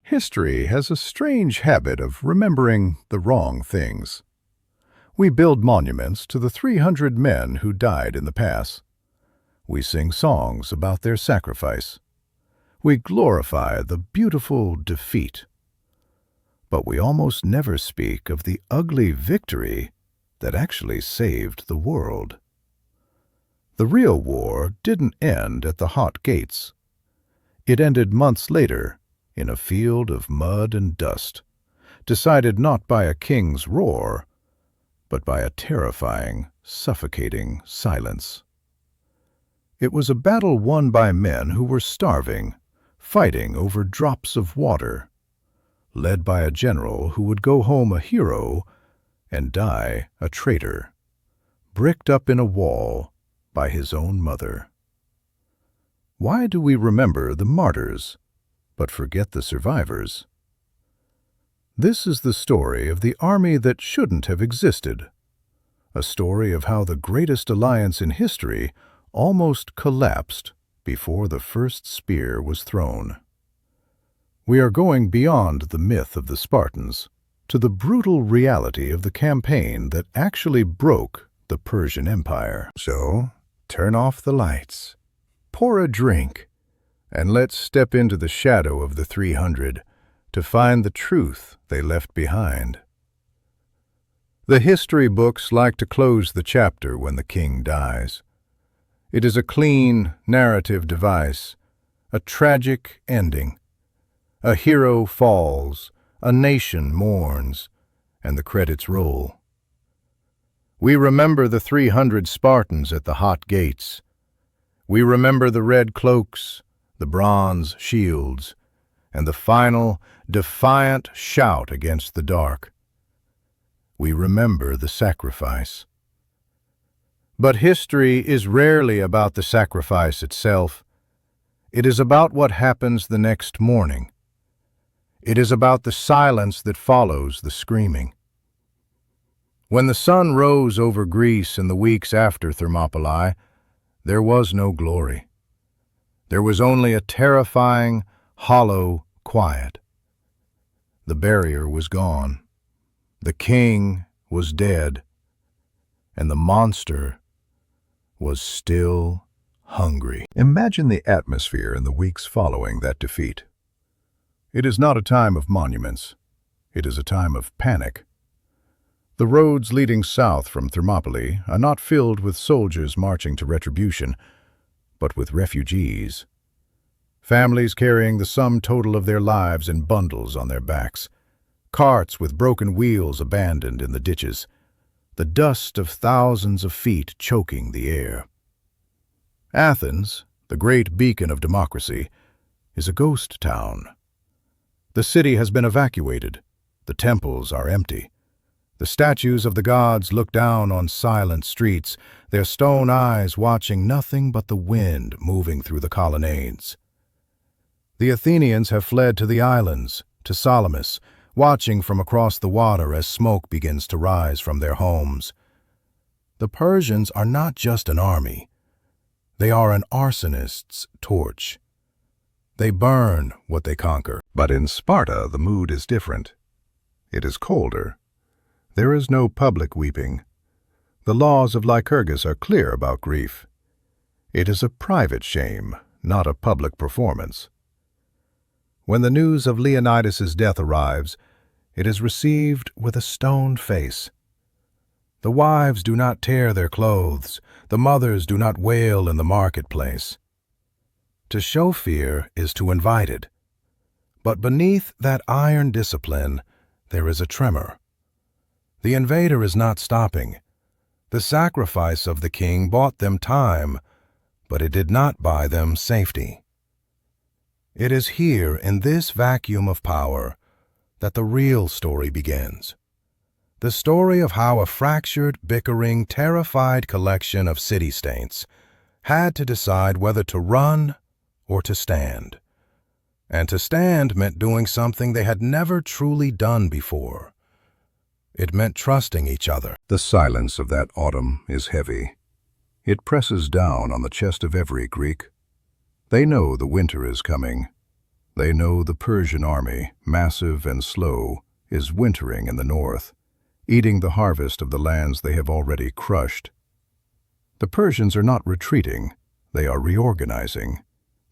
History has a strange habit of remembering the wrong things. We build monuments to the 300 men who died in the past. We sing songs about their sacrifice. We glorify the beautiful defeat. But we almost never speak of the ugly victory that actually saved the world. The real war didn't end at the hot gates. It ended months later in a field of mud and dust, decided not by a king's roar, but by a terrifying, suffocating silence. It was a battle won by men who were starving, fighting over drops of water, led by a general who would go home a hero and die a traitor, bricked up in a wall by his own mother. Why do we remember the martyrs, but forget the survivors? This is the story of the army that shouldn't have existed, a story of how the greatest alliance in history almost collapsed before the first spear was thrown. We are going beyond the myth of the Spartans to the brutal reality of the campaign that actually broke the Persian Empire. So, turn off the lights, pour a drink, and let's step into the shadow of the 300 to find the truth they left behind. The history books like to close the chapter when the king dies. It is a clean narrative device, a tragic ending. A hero falls, a nation mourns, and the credits roll. We remember the 300 Spartans at the hot gates. We remember the red cloaks, the bronze shields, and the final, defiant shout against the dark. We remember the sacrifice. But history is rarely about the sacrifice itself. It is about what happens the next morning. It is about the silence that follows the screaming. When the sun rose over Greece in the weeks after Thermopylae, there was no glory. There was only a terrifying, hollow quiet. The barrier was gone. The king was dead. And the monster was still hungry. Imagine the atmosphere in the weeks following that defeat. It is not a time of monuments. It is a time of panic. The roads leading south from Thermopylae are not filled with soldiers marching to retribution, but with refugees. Families carrying the sum total of their lives in bundles on their backs. Carts with broken wheels abandoned in the ditches. The dust of thousands of feet choking the air. Athens, the great beacon of democracy, is a ghost town. The city has been evacuated. The temples are empty. The statues of the gods look down on silent streets, their stone eyes watching nothing but the wind moving through the colonnades. The Athenians have fled to the islands, to Salamis, watching from across the water as smoke begins to rise from their homes. The Persians are not just an army. They are an arsonist's torch. They burn what they conquer. But in Sparta, the mood is different. It is colder. There is no public weeping. The laws of Lycurgus are clear about grief. It is a private shame, not a public performance. When the news of Leonidas's death arrives, it is received with a stone face. The wives do not tear their clothes. The mothers do not wail in the marketplace. To show fear is to invite it. But beneath that iron discipline, there is a tremor. The invader is not stopping. The sacrifice of the king bought them time, but it did not buy them safety. It is here, in this vacuum of power, that the real story begins. The story of how a fractured, bickering, terrified collection of city-states had to decide whether to run or to stand. And to stand meant doing something they had never truly done before. It meant trusting each other. The silence of that autumn is heavy. It presses down on the chest of every Greek. They know the winter is coming. They know the Persian army, massive and slow, is wintering in the north, eating the harvest of the lands they have already crushed. The Persians are not retreating, they are reorganizing.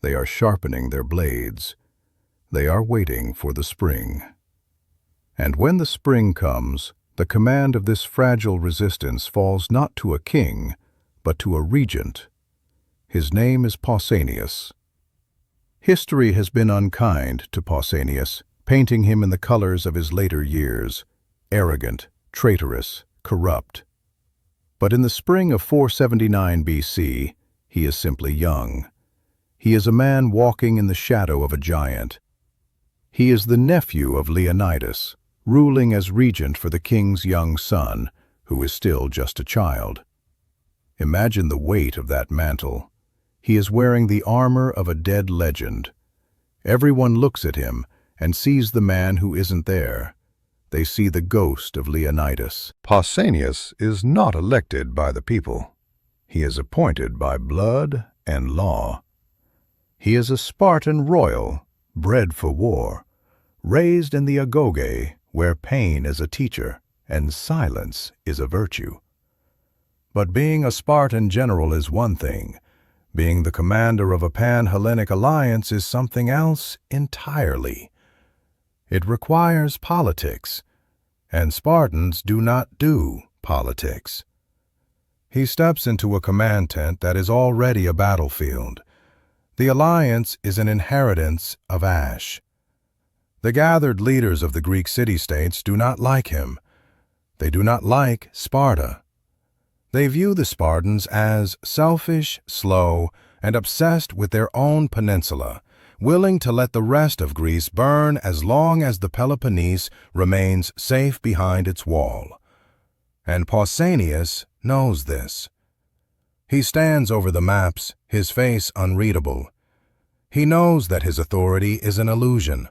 They are sharpening their blades. They are waiting for the spring. And when the spring comes, the command of this fragile resistance falls not to a king, but to a regent. His name is Pausanias. History has been unkind to Pausanias, painting him in the colors of his later years, arrogant, traitorous, corrupt. But in the spring of 479 BC, he is simply young. He is a man walking in the shadow of a giant. He is the nephew of Leonidas, ruling as regent for the king's young son, who is still just a child. Imagine the weight of that mantle. He is wearing the armor of a dead legend. Everyone looks at him and sees the man who isn't there. They see the ghost of Leonidas. Pausanias is not elected by the people. He is appointed by blood and law. He is a Spartan royal, bred for war, raised in the agoge, where pain is a teacher and silence is a virtue. But being a Spartan general is one thing. Being the commander of a pan-Hellenic alliance is something else entirely. It requires politics, and Spartans do not do politics. He steps into a command tent that is already a battlefield. The alliance is an inheritance of ash. The gathered leaders of the Greek city-states do not like him. They do not like Sparta. They view the Spartans as selfish, slow, and obsessed with their own peninsula, willing to let the rest of Greece burn as long as the Peloponnese remains safe behind its wall. And Pausanias knows this. He stands over the maps, his face unreadable. He knows that his authority is an illusion.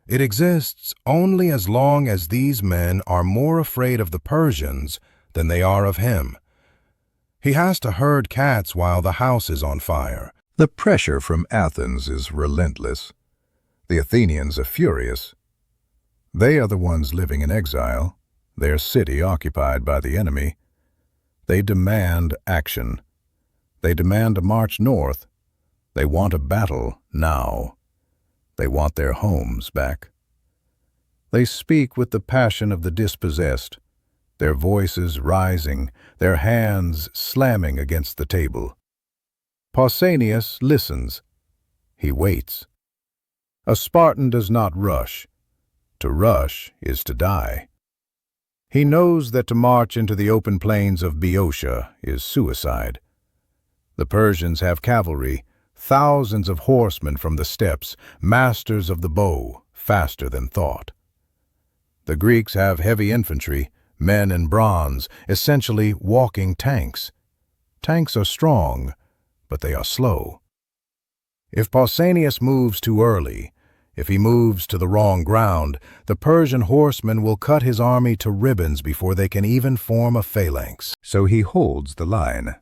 It exists only as long as these men are more afraid of the Persians than they are of him. He has to herd cats while the house is on fire. The pressure from Athens is relentless. The Athenians are furious. They are the ones living in exile, their city occupied by the enemy. They demand action. They demand a march north. They want a battle now. They want their homes back. They speak with the passion of the dispossessed, their voices rising, their hands slamming against the table. Pausanias listens. He waits. A Spartan does not rush. To rush is to die. He knows that to march into the open plains of Boeotia is suicide. The Persians have cavalry, thousands of horsemen from the steppes, masters of the bow, faster than thought. The Greeks have heavy infantry, men in bronze, essentially walking tanks. Tanks are strong, but they are slow. If Pausanias moves too early, if he moves to the wrong ground, the Persian horsemen will cut his army to ribbons before they can even form a phalanx. So he holds the line,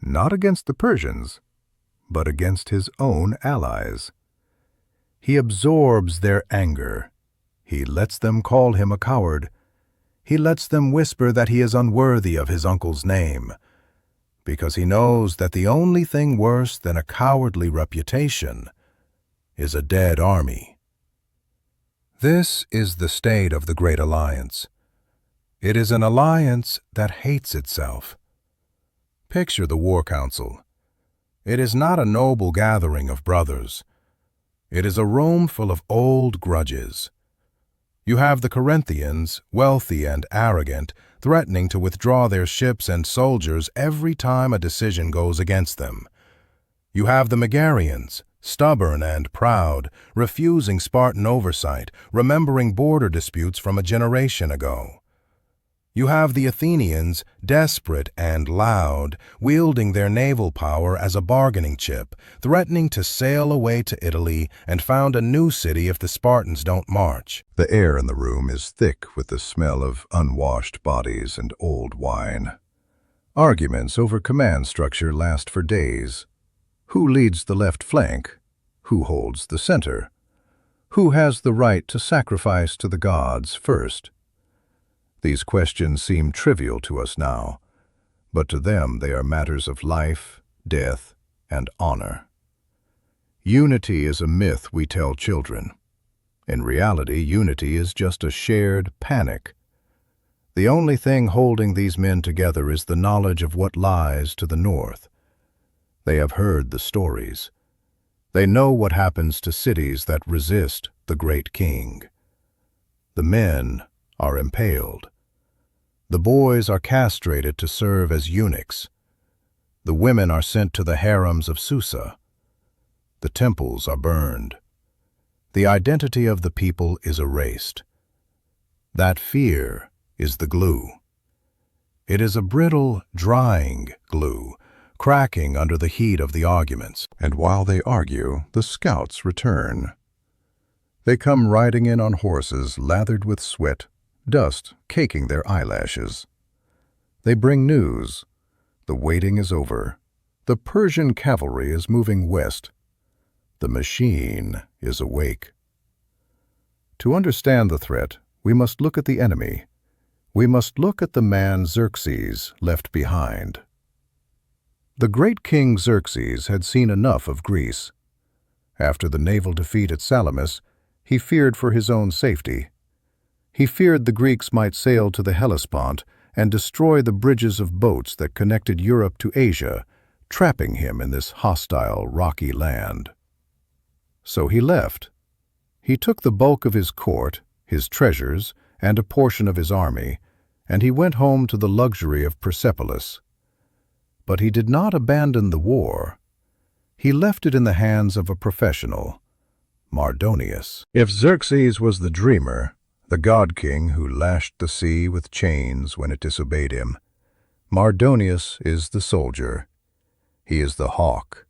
not against the Persians, but against his own allies. He absorbs their anger. He lets them call him a coward. He lets them whisper that he is unworthy of his uncle's name, because he knows that the only thing worse than a cowardly reputation is a dead army. This is the state of the Great Alliance. It is an alliance that hates itself. Picture the War Council. It is not a noble gathering of brothers. It is a room full of old grudges. You have the Corinthians, wealthy and arrogant, threatening to withdraw their ships and soldiers every time a decision goes against them. You have the Megarians, stubborn and proud, refusing Spartan oversight, remembering border disputes from a generation ago. You have the Athenians, desperate and loud, wielding their naval power as a bargaining chip, threatening to sail away to Italy and found a new city if the Spartans don't march. The air in the room is thick with the smell of unwashed bodies and old wine. Arguments over command structure last for days. Who leads the left flank? Who holds the center? Who has the right to sacrifice to the gods first? These questions seem trivial to us now, but to them they are matters of life, death, and honor. Unity is a myth we tell children. In reality, unity is just a shared panic. The only thing holding these men together is the knowledge of what lies to the north. They have heard the stories. They know what happens to cities that resist the great king. The men are impaled. The boys are castrated to serve as eunuchs. The women are sent to the harems of Susa. The temples are burned. The identity of the people is erased. That fear is the glue. It is a brittle, drying glue, cracking under the heat of the arguments. And while they argue, the scouts return. They come riding in on horses lathered with sweat, dust caking their eyelashes. They bring news. The waiting is over. The Persian cavalry is moving west. The machine is awake. To understand the threat, we must look at the enemy. We must look at the man Xerxes left behind. The great king Xerxes had seen enough of Greece. After the naval defeat at Salamis, he feared for his own safety. He feared the Greeks might sail to the Hellespont and destroy the bridges of boats that connected Europe to Asia, trapping him in this hostile, rocky land. So he left. He took the bulk of his court, his treasures, and a portion of his army, and he went home to the luxury of Persepolis. But he did not abandon the war. He left it in the hands of a professional, Mardonius. If Xerxes was the dreamer, the god-king who lashed the sea with chains when it disobeyed him, Mardonius is the soldier. He is the hawk.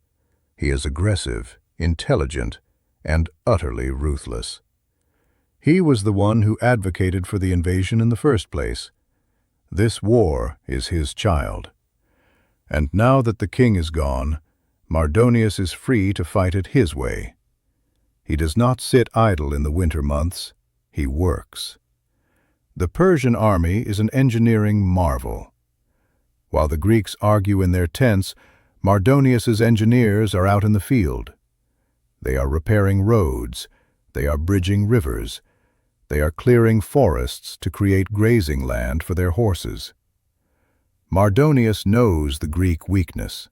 He is aggressive, intelligent, and utterly ruthless. He was the one who advocated for the invasion in the first place. This war is his child. And now that the king is gone, Mardonius is free to fight it his way. He does not sit idle in the winter months. He works. The Persian army is an engineering marvel. While the Greeks argue in their tents, Mardonius's engineers are out in the field. They are repairing roads. They are bridging rivers. They are clearing forests to create grazing land for their horses. Mardonius knows the Greek weakness.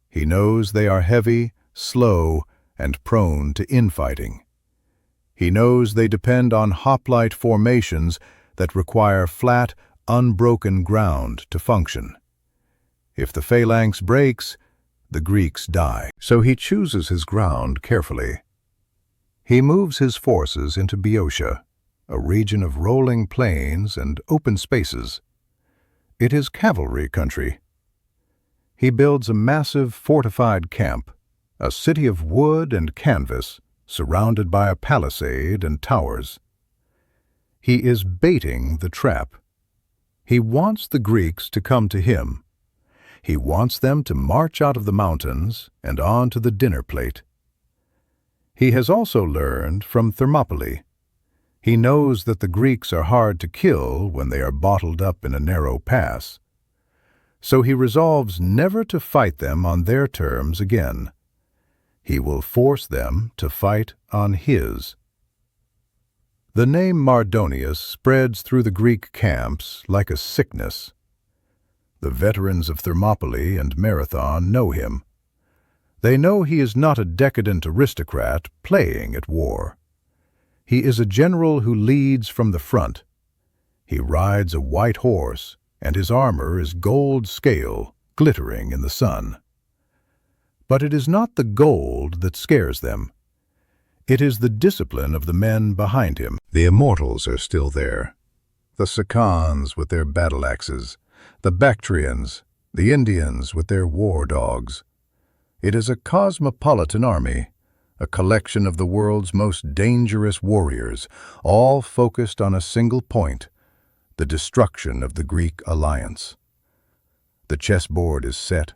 He knows they are heavy, slow, and prone to infighting. He knows they depend on hoplite formations that require flat, unbroken ground to function. If the phalanx breaks, the Greeks die. So he chooses his ground carefully. He moves his forces into Boeotia, a region of rolling plains and open spaces. It is cavalry country. He builds a massive fortified camp, a city of wood and canvas, surrounded by a palisade and towers. He is baiting the trap. He wants the Greeks to come to him. He wants them to march out of the mountains and on to the dinner plate. He has also learned from Thermopylae. He knows that the Greeks are hard to kill when they are bottled up in a narrow pass. So he resolves never to fight them on their terms again. He will force them to fight on his. The name Mardonius spreads through the Greek camps like a sickness. The veterans of Thermopylae and Marathon know him. They know he is not a decadent aristocrat playing at war. He is a general who leads from the front. He rides a white horse, and his armor is gold scale, glittering in the sun. But it is not the gold that scares them. It is the discipline of the men behind him. The immortals are still there. The Sicans with their battle axes, the Bactrians, the Indians with their war dogs. It is a cosmopolitan army, a collection of the world's most dangerous warriors, all focused on a single point, the destruction of the Greek alliance. The chessboard is set,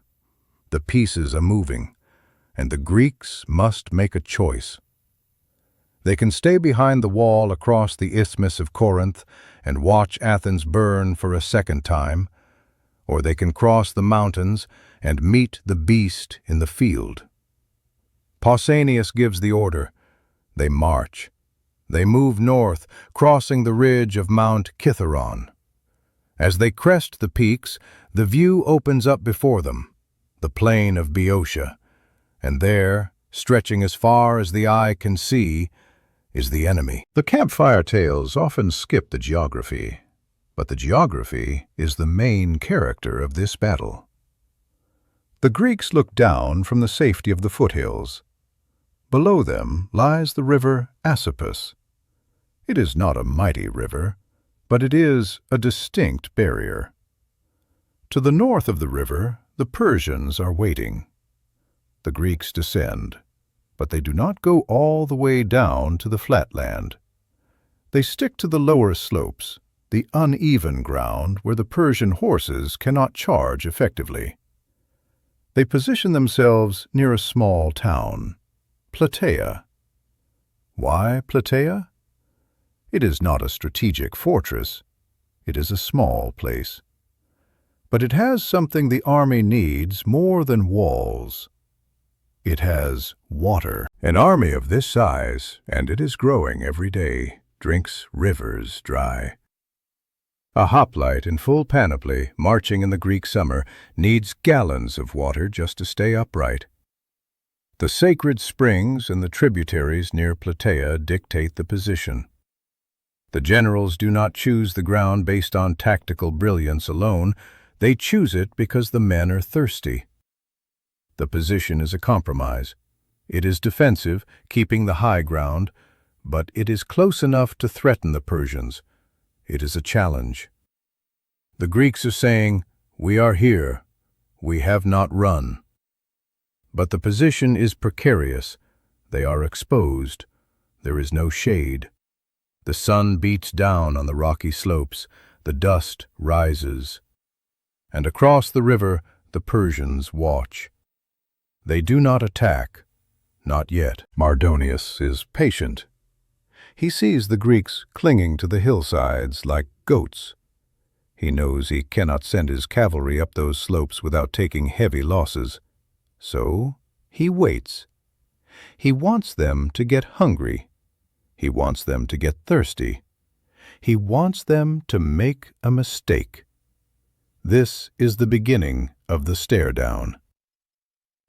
the pieces are moving, and the Greeks must make a choice. They can stay behind the wall across the Isthmus of Corinth and watch Athens burn for a second time, or they can cross the mountains and meet the beast in the field. Pausanias gives the order. They march. They move north, crossing the ridge of Mount Kithaeron. As they crest the peaks, the view opens up before them, the plain of Boeotia, and there, stretching as far as the eye can see, is the enemy. The campfire tales often skip the geography, but the geography is the main character of this battle. The Greeks look down from the safety of the foothills. Below them lies the river Asopus. It is not a mighty river, but it is a distinct barrier. To the north of the river, the Persians are waiting. The Greeks descend, but they do not go all the way down to the flatland. They stick to the lower slopes, the uneven ground where the Persian horses cannot charge effectively. They position themselves near a small town, Plataea. Why Plataea? It is not a strategic fortress. It is a small place. But it has something the army needs more than walls. It has water. An army of this size, and it is growing every day, drinks rivers dry. A hoplite in full panoply, marching in the Greek summer, needs gallons of water just to stay upright. The sacred springs and the tributaries near Plataea dictate the position. The generals do not choose the ground based on tactical brilliance alone. They choose it because the men are thirsty. The position is a compromise. It is defensive, keeping the high ground, but it is close enough to threaten the Persians. It is a challenge. The Greeks are saying, "We are here. We have not run." But the position is precarious. They are exposed. There is no shade. The sun beats down on the rocky slopes. The dust rises. And across the river, the Persians watch. They do not attack. Not yet. Mardonius is patient. He sees the Greeks clinging to the hillsides like goats. He knows he cannot send his cavalry up those slopes without taking heavy losses. So he waits. He wants them to get hungry. He wants them to get thirsty. He wants them to make a mistake. This is the beginning of the stare-down.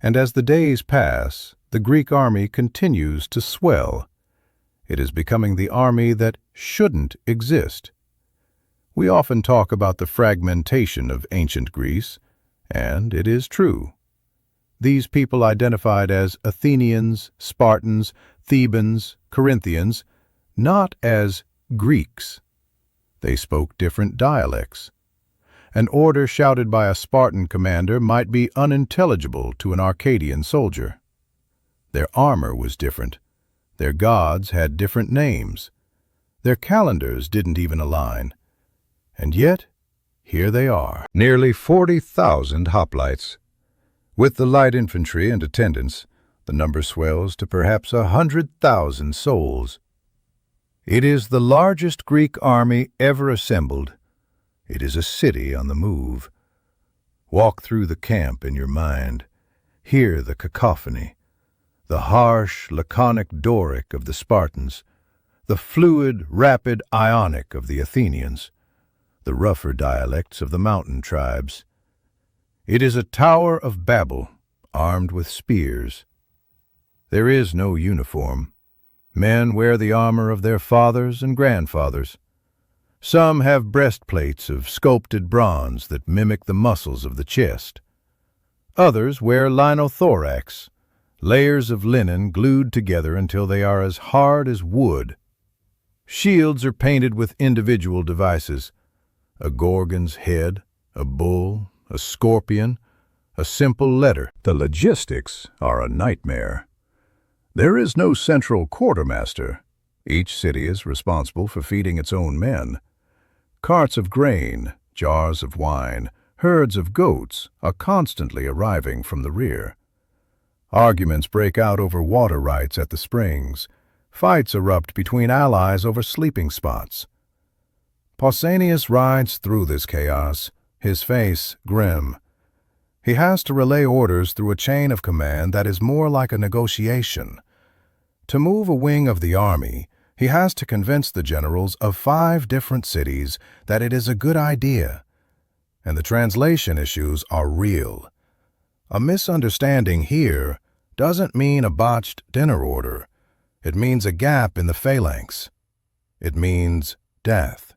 And as the days pass, the Greek army continues to swell. It is becoming the army that shouldn't exist. We often talk about the fragmentation of ancient Greece, and it is true. These people identified as Athenians, Spartans, Thebans, Corinthians, not as Greeks. They spoke different dialects. An order shouted by a Spartan commander might be unintelligible to an Arcadian soldier. Their armor was different. Their gods had different names. Their calendars didn't even align. And yet, here they are. Nearly 40,000 hoplites. With the light infantry and attendants, the number swells to perhaps 100,000 souls. It is the largest Greek army ever assembled. It is a city on the move. Walk through the camp in your mind. Hear the cacophony, the harsh, laconic Doric of the Spartans, the fluid, rapid Ionic of the Athenians, the rougher dialects of the mountain tribes. It is a Tower of Babel, armed with spears. There is no uniform. Men wear the armor of their fathers and grandfathers. Some have breastplates of sculpted bronze that mimic the muscles of the chest. Others wear linothorax, layers of linen glued together until they are as hard as wood. Shields are painted with individual devices: a gorgon's head, a bull, a scorpion, a simple letter. The logistics are a nightmare. There is no central quartermaster. Each city is responsible for feeding its own men. Carts of grain, jars of wine, herds of goats are constantly arriving from the rear. Arguments break out over water rights at the springs. Fights erupt between allies over sleeping spots. Pausanias rides through this chaos, his face grim. He has to relay orders through a chain of command that is more like a negotiation. To move a wing of the army, he has to convince the generals of 5 different cities that it is a good idea. And the translation issues are real. A misunderstanding here doesn't mean a botched dinner order. It means a gap in the phalanx. It means death.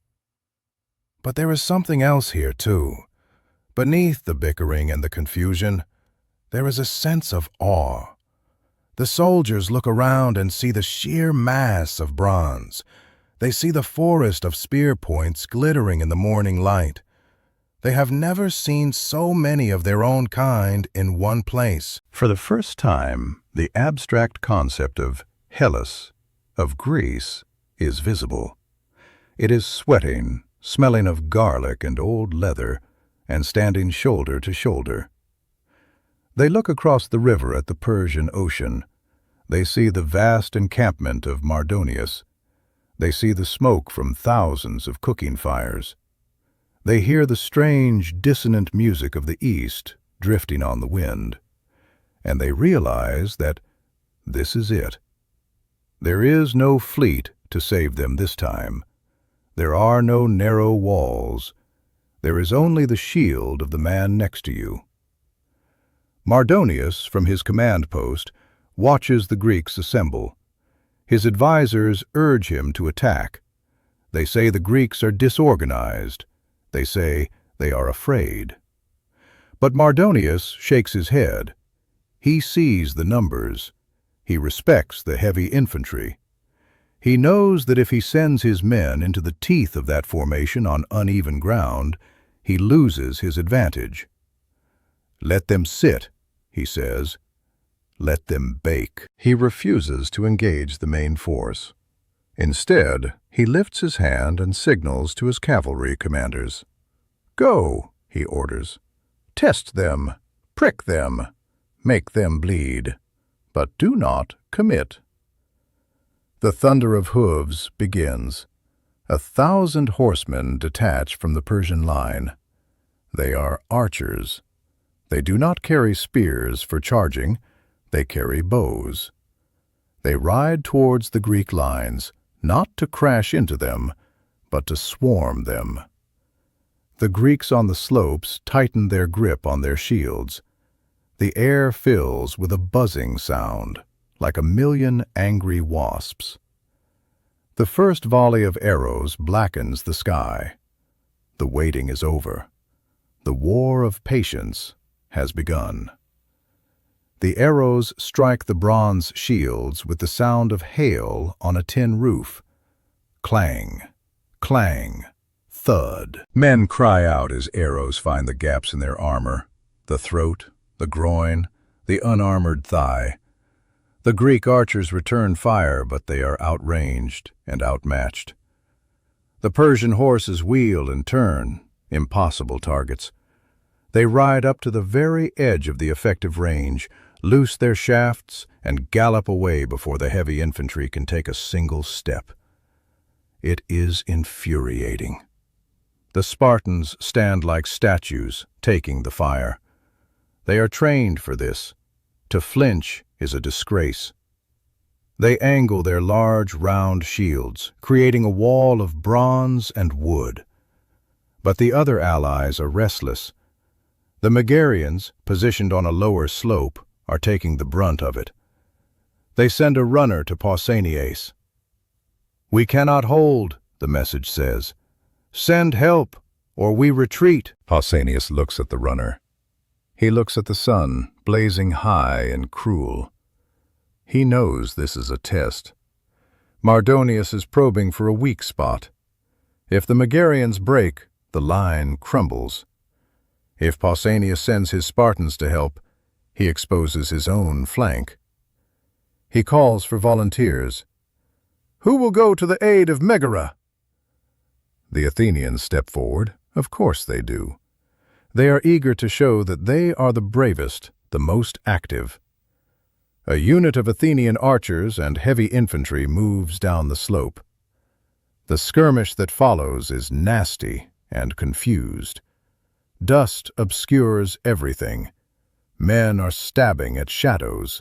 But there is something else here, too. Beneath the bickering and the confusion, there is a sense of awe. The soldiers look around and see the sheer mass of bronze. They see the forest of spear points glittering in the morning light. They have never seen so many of their own kind in one place. For the first time, the abstract concept of Hellas, of Greece, is visible. It is sweating, smelling of garlic and old leather, and standing shoulder to shoulder. They look across the river at the Persian Ocean. They see the vast encampment of Mardonius. They see the smoke from thousands of cooking fires. They hear the strange, dissonant music of the East drifting on the wind. And they realize that this is it. There is no fleet to save them this time. There are no narrow walls. There is only the shield of the man next to you. Mardonius, from his command post, watches the Greeks assemble. His advisors urge him to attack. They say the Greeks are disorganized. They say they are afraid. But Mardonius shakes his head. He sees the numbers. He respects the heavy infantry. He knows that if he sends his men into the teeth of that formation on uneven ground, he loses his advantage. "Let them sit," he says. "Let them bake." He refuses to engage the main force. Instead, he lifts his hand and signals to his cavalry commanders. "Go," he orders. "Test them, prick them, make them bleed, but do not commit." The thunder of hooves begins. 1,000 horsemen detach from the Persian line. They are archers. They do not carry spears for charging. They carry bows. They ride towards the Greek lines, not to crash into them, but to swarm them. The Greeks on the slopes tighten their grip on their shields. The air fills with a buzzing sound, like 1,000,000 angry wasps. The first volley of arrows blackens the sky. The waiting is over. The war of patience has begun. The arrows strike the bronze shields with the sound of hail on a tin roof. Clang, clang, thud. Men cry out as arrows find the gaps in their armor, the throat, the groin, the unarmored thigh. The Greek archers return fire, but they are outranged and outmatched. The Persian horses wheel and turn, impossible targets. They ride up to the very edge of the effective range, loose their shafts, and gallop away before the heavy infantry can take a single step. It is infuriating. The Spartans stand like statues, taking the fire. They are trained for this. To flinch is a disgrace. They angle their large, round shields, creating a wall of bronze and wood. But the other allies are restless. The Megarians, positioned on a lower slope, are taking the brunt of it. They send a runner to Pausanias. "We cannot hold," the message says. "Send help, or we retreat." Pausanias looks at the runner. He looks at the sun, blazing high and cruel. He knows this is a test. Mardonius is probing for a weak spot. If the Megarians break, the line crumbles. If Pausanias sends his Spartans to help, he exposes his own flank. He calls for volunteers. "Who will go to the aid of Megara?" The Athenians step forward. Of course they do. They are eager to show that they are the bravest, the most active. A unit of Athenian archers and heavy infantry moves down the slope. The skirmish that follows is nasty and confused. Dust obscures everything. Men are stabbing at shadows.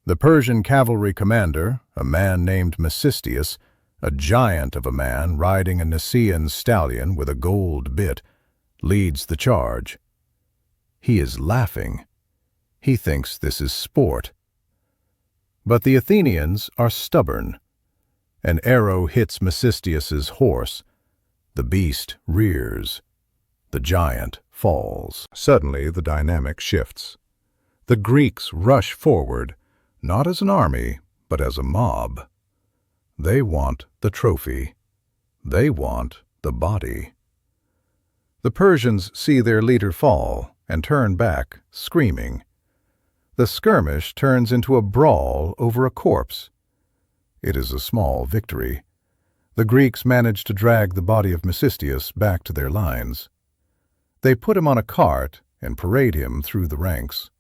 The Persian cavalry commander, a man named Mecistius, a giant of a man riding a Nicaean stallion with a gold bit, leads the charge. He is laughing. He thinks this is sport. But the Athenians are stubborn. An arrow hits Mecistius's horse. The beast rears. The giant falls. Suddenly the dynamic shifts. The Greeks rush forward, not as an army, but as a mob. They want the trophy. They want the body. The Persians see their leader fall and turn back, screaming. The skirmish turns into a brawl over a corpse. It is a small victory. The Greeks manage to drag the body of Mecistius back to their lines. They put him on a cart and parade him through the ranks.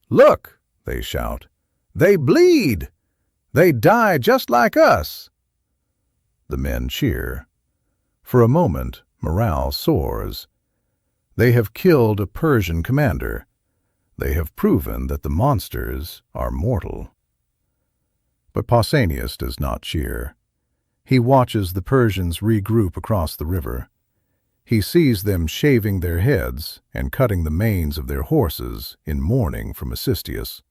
"Look," they shout, "they bleed! They die just like us!" The men cheer. For a moment, morale soars. They have killed a Persian commander. They have proven that the monsters are mortal. But Pausanias does not cheer. He watches the Persians regroup across the river. He sees them shaving their heads and cutting the manes of their horses in mourning for Mecistius.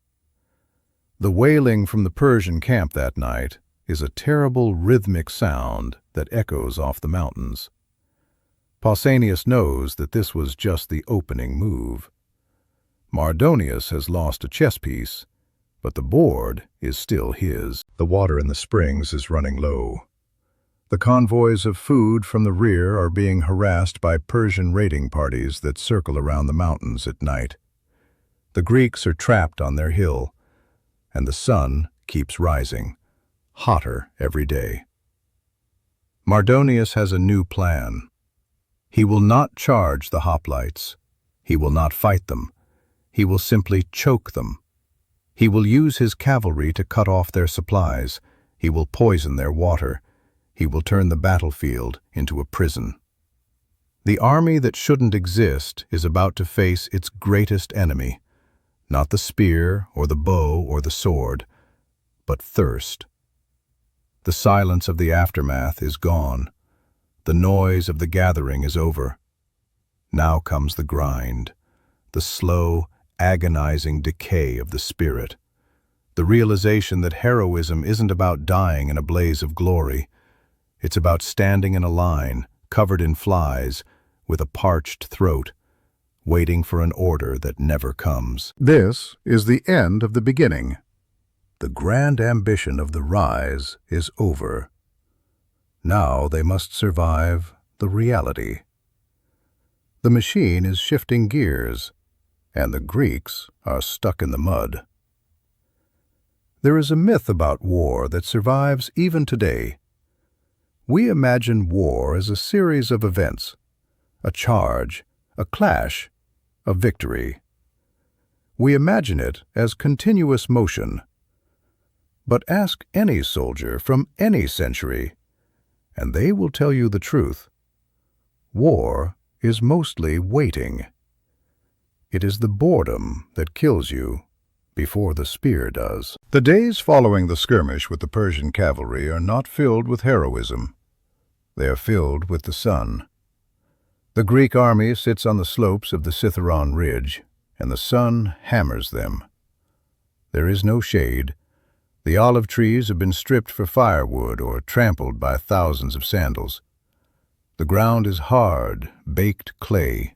The wailing from the Persian camp that night is a terrible rhythmic sound that echoes off the mountains. Pausanias knows that this was just the opening move. Mardonius has lost a chess piece, but the board is still his. The water in the springs is running low. The convoys of food from the rear are being harassed by Persian raiding parties that circle around the mountains at night. The Greeks are trapped on their hill, and the sun keeps rising, hotter every day. Mardonius has a new plan. He will not charge the hoplites. He will not fight them. He will simply choke them. He will use his cavalry to cut off their supplies. He will poison their water. He will turn the battlefield into a prison. The army that shouldn't exist is about to face its greatest enemy, not the spear or the bow or the sword, but thirst. The silence of the aftermath is gone. The noise of the gathering is over. Now comes the grind, the slow, agonizing decay of the spirit, the realization that heroism isn't about dying in a blaze of glory. It's about standing in a line, covered in flies, with a parched throat, waiting for an order that never comes. This is the end of the beginning. The grand ambition of the rise is over. Now they must survive the reality. The machine is shifting gears, and the Greeks are stuck in the mud. There is a myth about war that survives even today. We imagine war as a series of events, a charge, a clash, a victory. We imagine it as continuous motion. But ask any soldier from any century, and they will tell you the truth. War is mostly waiting. It is the boredom that kills you before the spear does. The days following the skirmish with the Persian cavalry are not filled with heroism. They are filled with the sun. The Greek army sits on the slopes of the Cithaeron ridge, and the sun hammers them. There is no shade. The olive trees have been stripped for firewood or trampled by thousands of sandals. The ground is hard, baked clay.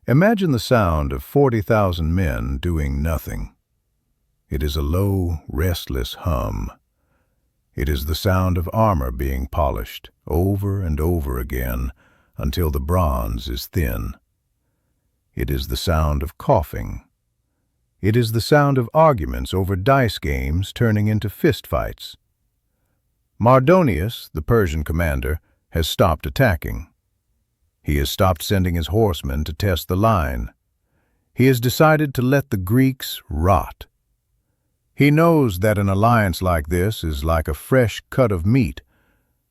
Imagine the sound of 40,000 men doing nothing. It is a low, restless hum. It is the sound of armor being polished over and over again until the bronze is thin. It is the sound of coughing. It is the sound of arguments over dice games turning into fistfights. Mardonius, the Persian commander, has stopped attacking. He has stopped sending his horsemen to test the line. He has decided to let the Greeks rot. He knows that an alliance like this is like a fresh cut of meat.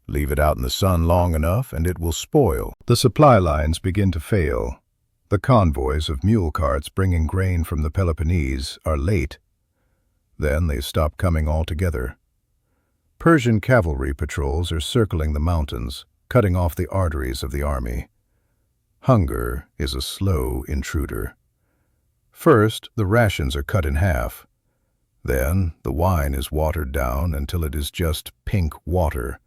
Leave it out in the sun long enough and it will spoil. The supply lines begin to fail. The convoys of mule carts bringing grain from the Peloponnese are late. Then they stop coming altogether. Persian cavalry patrols are circling the mountains, cutting off the arteries of the army. Hunger is a slow intruder. First, the rations are cut in half. Then, the wine is watered down until it is just pink water.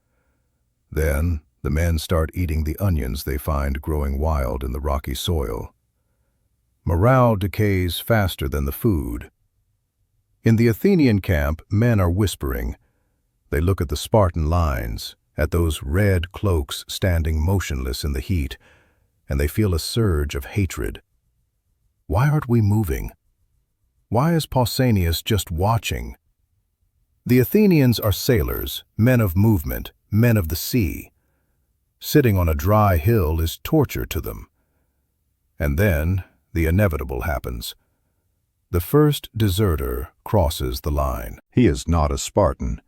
Then, the men start eating the onions they find growing wild in the rocky soil. Morale decays faster than the food. In the Athenian camp, men are whispering. They look at the Spartan lines, at those red cloaks standing motionless in the heat, and they feel a surge of hatred. Why aren't we moving? Why is Pausanias just watching? The Athenians are sailors, men of movement, men of the sea. Sitting on a dry hill is torture to them. And then the inevitable happens. The first deserter crosses the line. He is not a Spartan.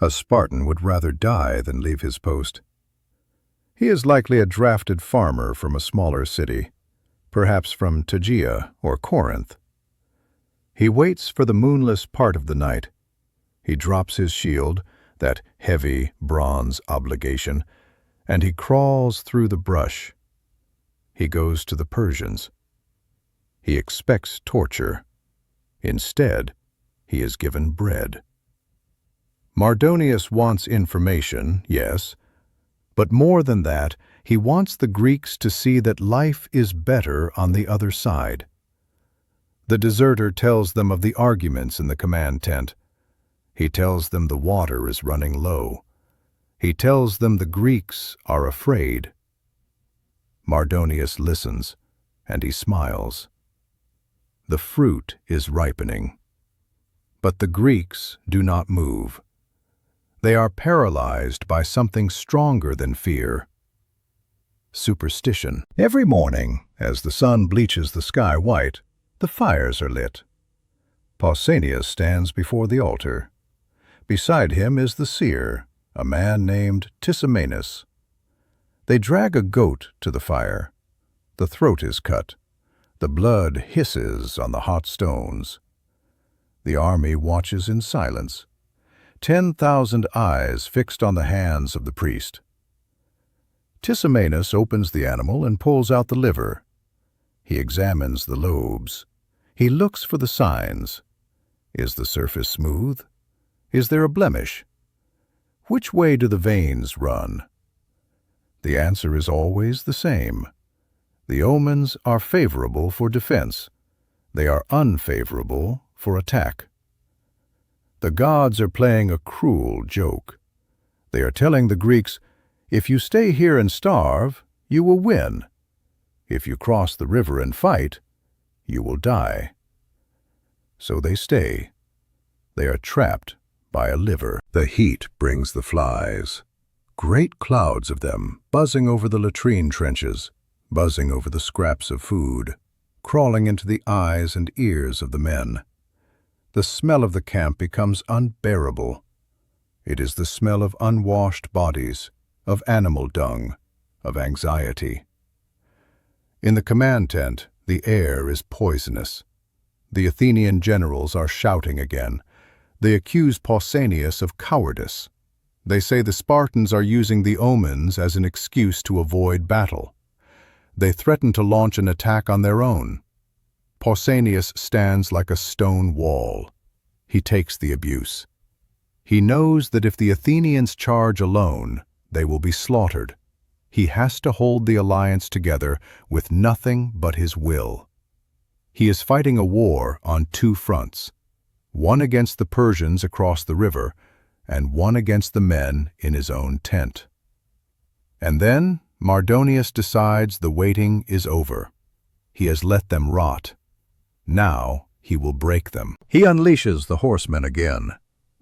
A Spartan would rather die than leave his post. He is likely a drafted farmer from a smaller city, perhaps from Tegea or Corinth. He waits for the moonless part of the night. He drops his shield, that heavy bronze obligation, and he crawls through the brush. He goes to the Persians. He expects torture. Instead, he is given bread. Mardonius wants information, yes, but more than that, he wants the Greeks to see that life is better on the other side. The deserter tells them of the arguments in the command tent. He tells them the water is running low. He tells them the Greeks are afraid. Mardonius listens, and he smiles. The fruit is ripening. But the Greeks do not move. They are paralyzed by something stronger than fear. Superstition. Every morning, as the sun bleaches the sky white, the fires are lit. Pausanias stands before the altar. Beside him is the seer, a man named Tisamenus. They drag a goat to the fire. The throat is cut. The blood hisses on the hot stones. The army watches in silence. 10,000 eyes fixed on the hands of the priest. Tisamenus opens the animal and pulls out the liver. He examines the lobes. He looks for the signs. Is the surface smooth? Is there a blemish? Which way do the veins run? The answer is always the same. The omens are favorable for defense. They are unfavorable for attack. The gods are playing a cruel joke. They are telling the Greeks, if you stay here and starve, you will win. If you cross the river and fight, you will die. So they stay. They are trapped by a liver. The heat brings the flies. Great clouds of them buzzing over the latrine trenches, buzzing over the scraps of food, crawling into the eyes and ears of the men. The smell of the camp becomes unbearable. It is the smell of unwashed bodies, of animal dung, of anxiety. In the command tent, the air is poisonous. The Athenian generals are shouting again. They accuse Pausanias of cowardice. They say the Spartans are using the omens as an excuse to avoid battle. They threaten to launch an attack on their own. Pausanias stands like a stone wall. He takes the abuse. He knows that if the Athenians charge alone, they will be slaughtered. He has to hold the alliance together with nothing but his will. He is fighting a war on two fronts, one against the Persians across the river, and one against the men in his own tent. And then Mardonius decides the waiting is over. He has let them rot. Now he will break them. He unleashes the horsemen again,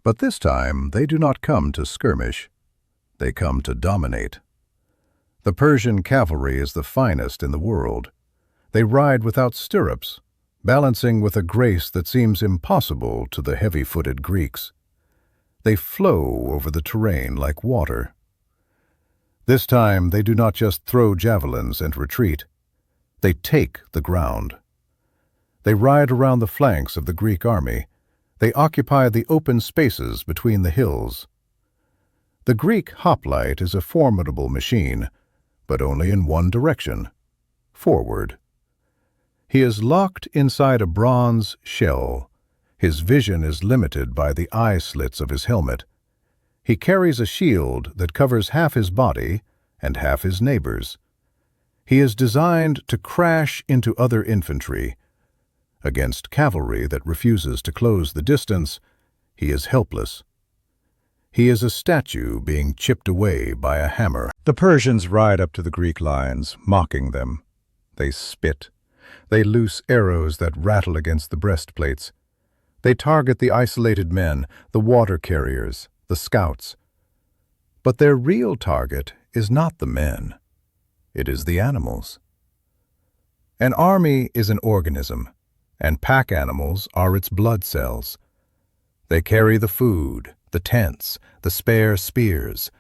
but this time they do not come to skirmish. They come to dominate. The Persian cavalry is the finest in the world. They ride without stirrups. balancing with a grace that seems impossible to the heavy-footed Greeks. They flow over the terrain like water. This time they do not just throw javelins and retreat. They take the ground. They ride around the flanks of the Greek army. They occupy the open spaces between the hills. The Greek hoplite is a formidable machine, but only in one direction, forward. He is locked inside a bronze shell. His vision is limited by the eye slits of his helmet. He carries a shield that covers half his body and half his neighbor's. He is designed to crash into other infantry. Against cavalry that refuses to close the distance, he is helpless. He is a statue being chipped away by a hammer. The Persians ride up to the Greek lines, mocking them. They spit. They loose arrows that rattle against the breastplates. They target the isolated men, the water carriers, the scouts. But their real target is not the men. It is the animals. An army is an organism, and pack animals are its blood cells. They carry the food, the tents, the spare spears.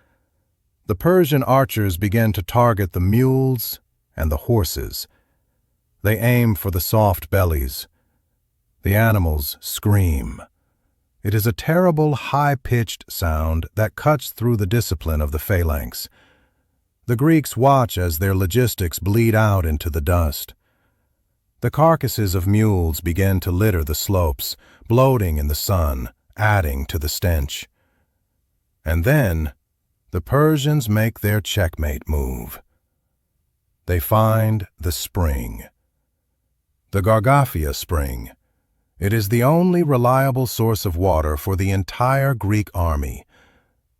The Persian archers begin to target the mules and the horses. They aim for the soft bellies. The animals scream. It is a terrible, high-pitched sound that cuts through the discipline of the phalanx. The Greeks watch as their logistics bleed out into the dust. The carcasses of mules begin to litter the slopes, bloating in the sun, adding to the stench. And then the Persians make their checkmate move. They find the spring. The Gargaphia spring. It is the only reliable source of water for the entire Greek army.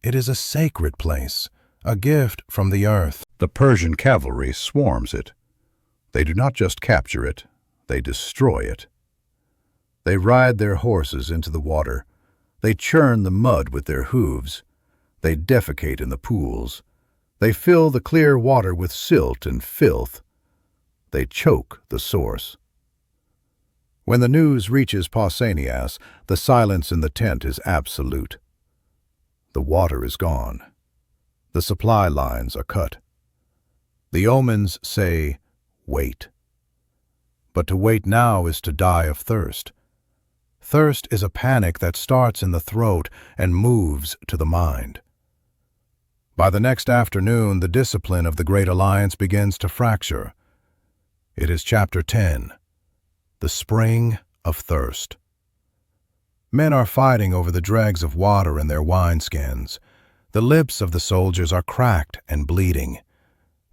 It is a sacred place, a gift from the earth. The Persian cavalry swarms it. They do not just capture it, they destroy it. They ride their horses into the water. They churn the mud with their hooves. They defecate in the pools. They fill the clear water with silt and filth. They choke the source. When the news reaches Pausanias, the silence in the tent is absolute. The water is gone. The supply lines are cut. The omens say, wait. But to wait now is to die of thirst. Thirst is a panic that starts in the throat and moves to the mind. By the next afternoon, the discipline of the Great Alliance begins to fracture. It is chapter 10. The Spring of Thirst. Men are fighting over the dregs of water in their wineskins. The lips of the soldiers are cracked and bleeding.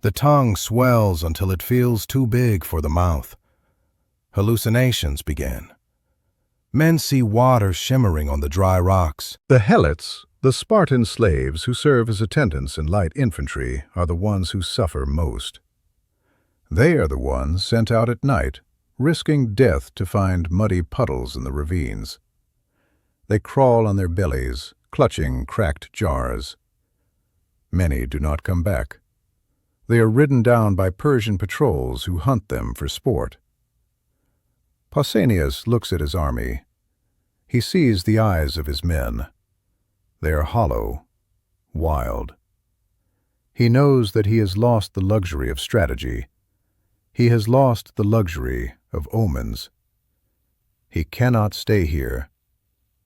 The tongue swells until it feels too big for the mouth. Hallucinations begin. Men see water shimmering on the dry rocks. The Helots, the Spartan slaves who serve as attendants in light infantry, are the ones who suffer most. They are the ones sent out at night, risking death to find muddy puddles in the ravines. They crawl on their bellies, clutching cracked jars. Many do not come back. They are ridden down by Persian patrols who hunt them for sport. Pausanias looks at his army. He sees the eyes of his men. They are hollow, wild. He knows that he has lost the luxury of strategy. He has lost the luxury of omens. He cannot stay here.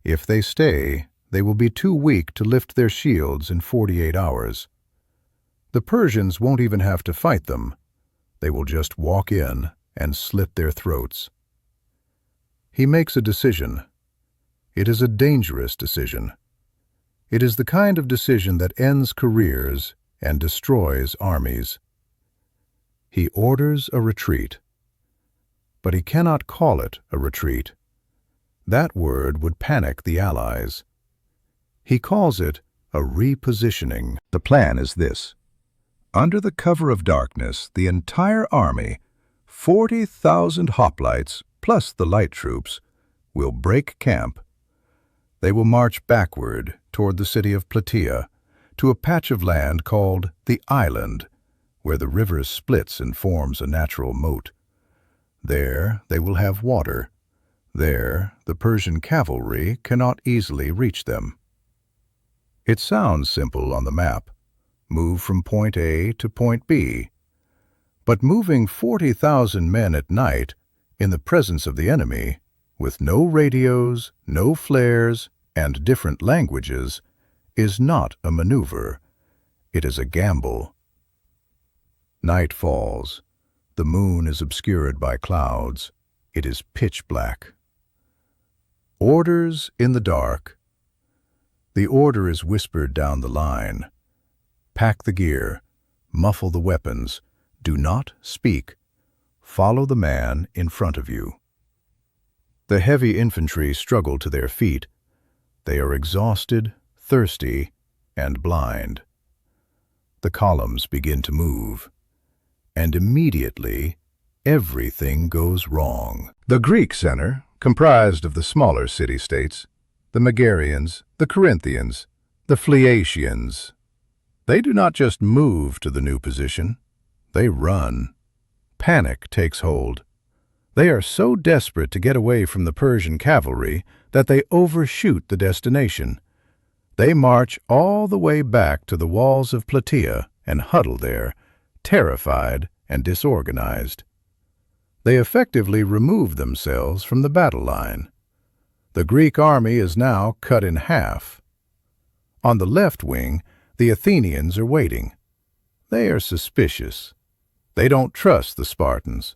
If they stay, they will be too weak to lift their shields in 48 hours. The Persians won't even have to fight them. They will just walk in and slit their throats. He makes a decision. It is a dangerous decision. It is the kind of decision that ends careers and destroys armies. He orders a retreat. But he cannot call it a retreat. That word would panic the Allies. He calls it a repositioning. The plan is this. Under the cover of darkness, the entire army, 40,000 hoplites plus the light troops, will break camp. They will march backward toward the city of Plataea, to a patch of land called the Island, where the river splits and forms a natural moat. There they will have water. There the Persian cavalry cannot easily reach them. It sounds simple on the map. Move from point A to point B. But moving 40,000 men at night in the presence of the enemy, with no radios, no flares, and different languages, is not a maneuver. It is a gamble. Night falls. The moon is obscured by clouds. It is pitch black. Orders in the dark. The order is whispered down the line. Pack the gear. Muffle the weapons. Do not speak. Follow the man in front of you. The heavy infantry struggle to their feet. They are exhausted, thirsty, and blind. The columns begin to move. And immediately, everything goes wrong. The Greek center, comprised of the smaller city-states, the Megarians, the Corinthians, the Phaeacians, they do not just move to the new position, they run. Panic takes hold. They are so desperate to get away from the Persian cavalry that they overshoot the destination. They march all the way back to the walls of Plataea and huddle there, terrified and disorganized. They effectively remove themselves from the battle line. The Greek army is now cut in half. On the left wing, the Athenians are waiting. They are suspicious. They don't trust the Spartans.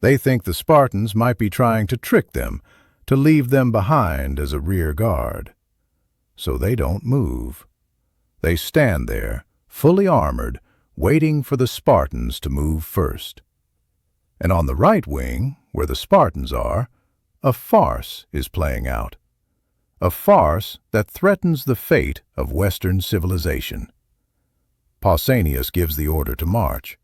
They think the Spartans might be trying to trick them, to leave them behind as a rear guard. So they don't move. They stand there, fully armored, waiting for the Spartans to move first. And on the right wing, where the Spartans are, a farce is playing out. A farce that threatens the fate of Western civilization. Pausanias gives the order to march.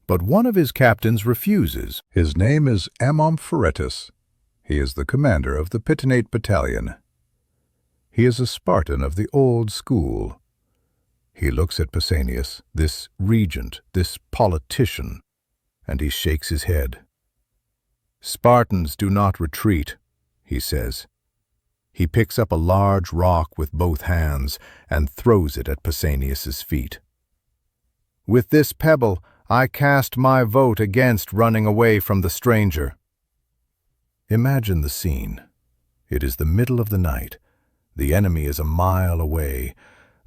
But one of his captains refuses. His name is Amompharetus. He is the commander of the Pitonate battalion. He is a Spartan of the old school. He looks at Pausanias, this regent, this politician, and he shakes his head. "Spartans do not retreat," he says. He picks up a large rock with both hands and throws it at Pausanias's feet. "With this pebble, I cast my vote against running away from the stranger." Imagine the scene. It is the middle of the night. The enemy is a mile away.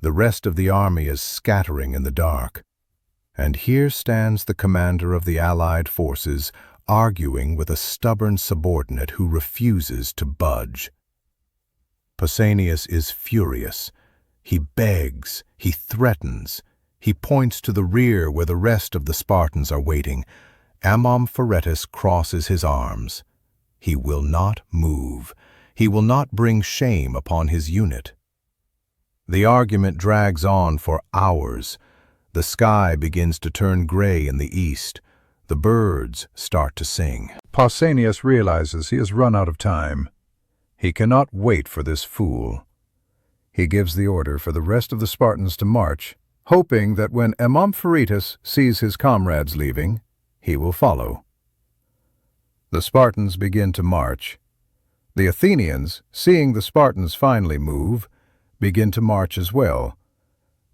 The rest of the army is scattering in the dark. And here stands the commander of the Allied forces, arguing with a stubborn subordinate who refuses to budge. Pausanias is furious. He begs, he threatens. He points to the rear where the rest of the Spartans are waiting. Amompharetus crosses his arms. He will not move. He will not bring shame upon his unit. The argument drags on for hours. The sky begins to turn gray in the east. The birds start to sing. Pausanias realizes he has run out of time. He cannot wait for this fool. He gives the order for the rest of the Spartans to march, hoping that when Amompharetus sees his comrades leaving, he will follow. The Spartans begin to march. The Athenians, seeing the Spartans finally move, begin to march as well,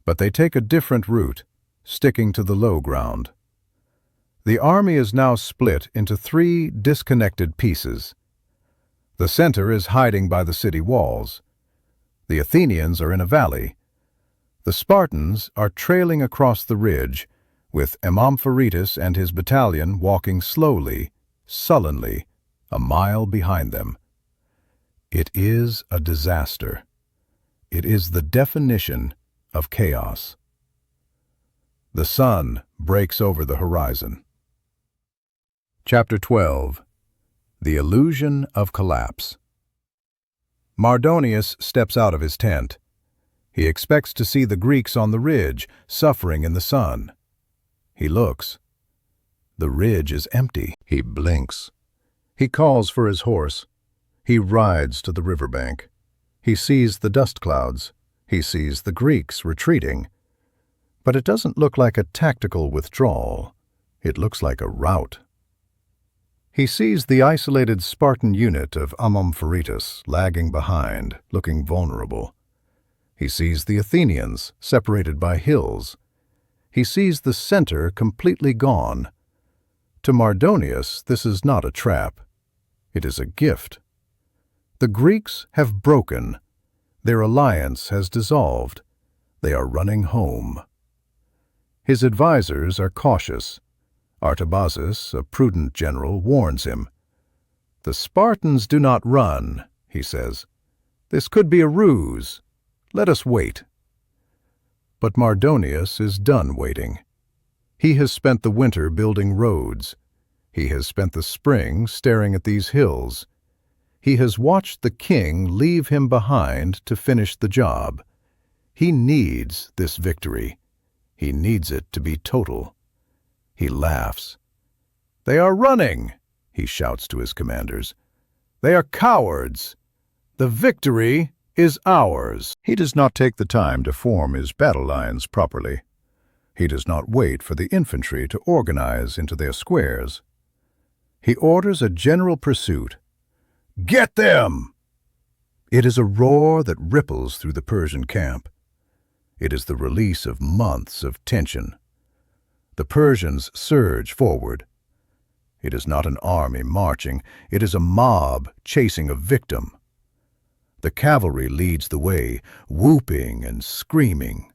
but they take a different route, sticking to the low ground. The army is now split into 3 disconnected pieces. The center is hiding by the city walls. The Athenians are in a valley. The Spartans are trailing across the ridge, with Amompharetus and his battalion walking slowly, sullenly, a mile behind them. It is a disaster. It is the definition of chaos. The sun breaks over the horizon. Chapter 12. The Illusion of Collapse. Mardonius steps out of his tent. He expects to see the Greeks on the ridge, suffering in the sun. He looks. The ridge is empty. He blinks. He calls for his horse. He rides to the riverbank. He sees the dust clouds. He sees the Greeks retreating. But it doesn't look like a tactical withdrawal. It looks like a rout. He sees the isolated Spartan unit of Amompharitus lagging behind, looking vulnerable. He sees the Athenians separated by hills. He sees the center completely gone. To Mardonius, this is not a trap. It is a gift. The Greeks have broken. Their alliance has dissolved. They are running home. His advisors are cautious. Artabazus, a prudent general, warns him. "The Spartans do not run," he says. "This could be a ruse. Let us wait." But Mardonius is done waiting. He has spent the winter building roads. He has spent the spring staring at these hills. He has watched the king leave him behind to finish the job. He needs this victory. He needs it to be total. He laughs. "They are running," he shouts to his commanders. "They are cowards. The victory is ours." He does not take the time to form his battle lines properly. He does not wait for the infantry to organize into their squares. He orders a general pursuit. "Get them!" It is a roar that ripples through the Persian camp. It is the release of months of tension. The Persians surge forward. It is not an army marching, it is a mob chasing a victim. The cavalry leads the way, whooping and screaming.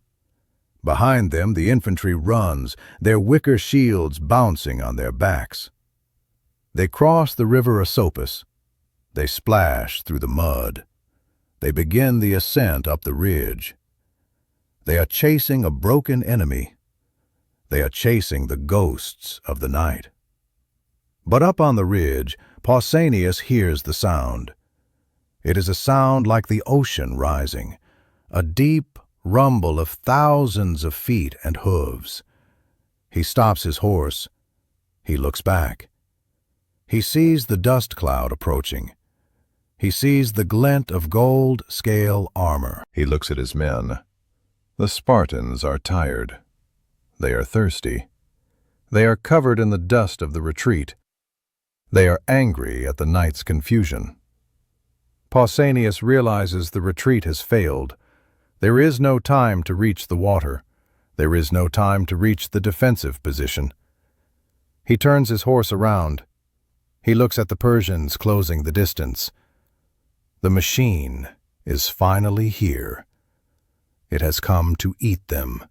Behind them the infantry runs, their wicker shields bouncing on their backs. They cross the river Asopus. They splash through the mud. They begin the ascent up the ridge. They are chasing a broken enemy. They are chasing the ghosts of the night. But up on the ridge, Pausanias hears the sound. It is a sound like the ocean rising, a deep rumble of thousands of feet and hooves. He stops his horse. He looks back. He sees the dust cloud approaching. He sees the glint of gold scale armor. He looks at his men. The Spartans are tired. They are thirsty. They are covered in the dust of the retreat. They are angry at the night's confusion. Pausanias realizes the retreat has failed. There is no time to reach the water. There is no time to reach the defensive position. He turns his horse around. He looks at the Persians closing the distance. The machine is finally here. It has come to eat them.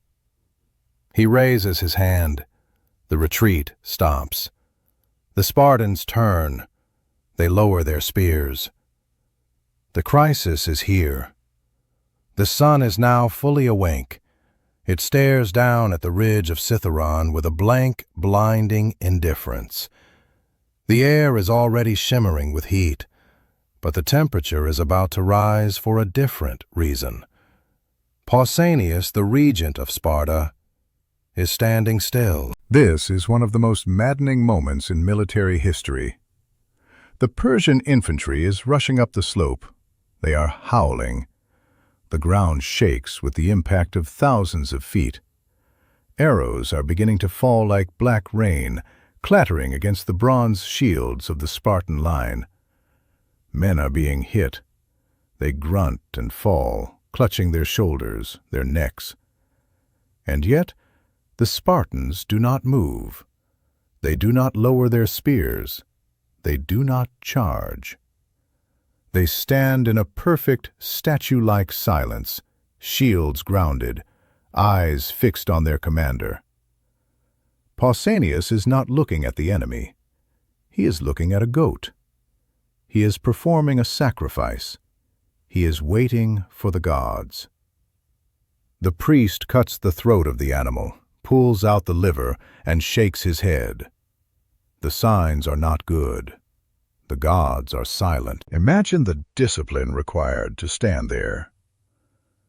He raises his hand. The retreat stops. The Spartans turn. They lower their spears. The crisis is here. The sun is now fully awake. It stares down at the ridge of Citharon with a blank, blinding indifference. The air is already shimmering with heat, but the temperature is about to rise for a different reason. Pausanias, the regent of Sparta, is standing still. This is one of the most maddening moments in military history. The Persian infantry is rushing up the slope. They are howling. The ground shakes with the impact of thousands of feet. Arrows are beginning to fall like black rain, clattering against the bronze shields of the Spartan line. Men are being hit. They grunt and fall, clutching their shoulders, their necks. And yet, the Spartans do not move. They do not lower their spears. They do not charge. They stand in a perfect, statue-like silence, shields grounded, eyes fixed on their commander. Pausanias is not looking at the enemy. He is looking at a goat. He is performing a sacrifice. He is waiting for the gods. The priest cuts the throat of the animal, pulls out the liver, and shakes his head. The signs are not good. The gods are silent. Imagine the discipline required to stand there,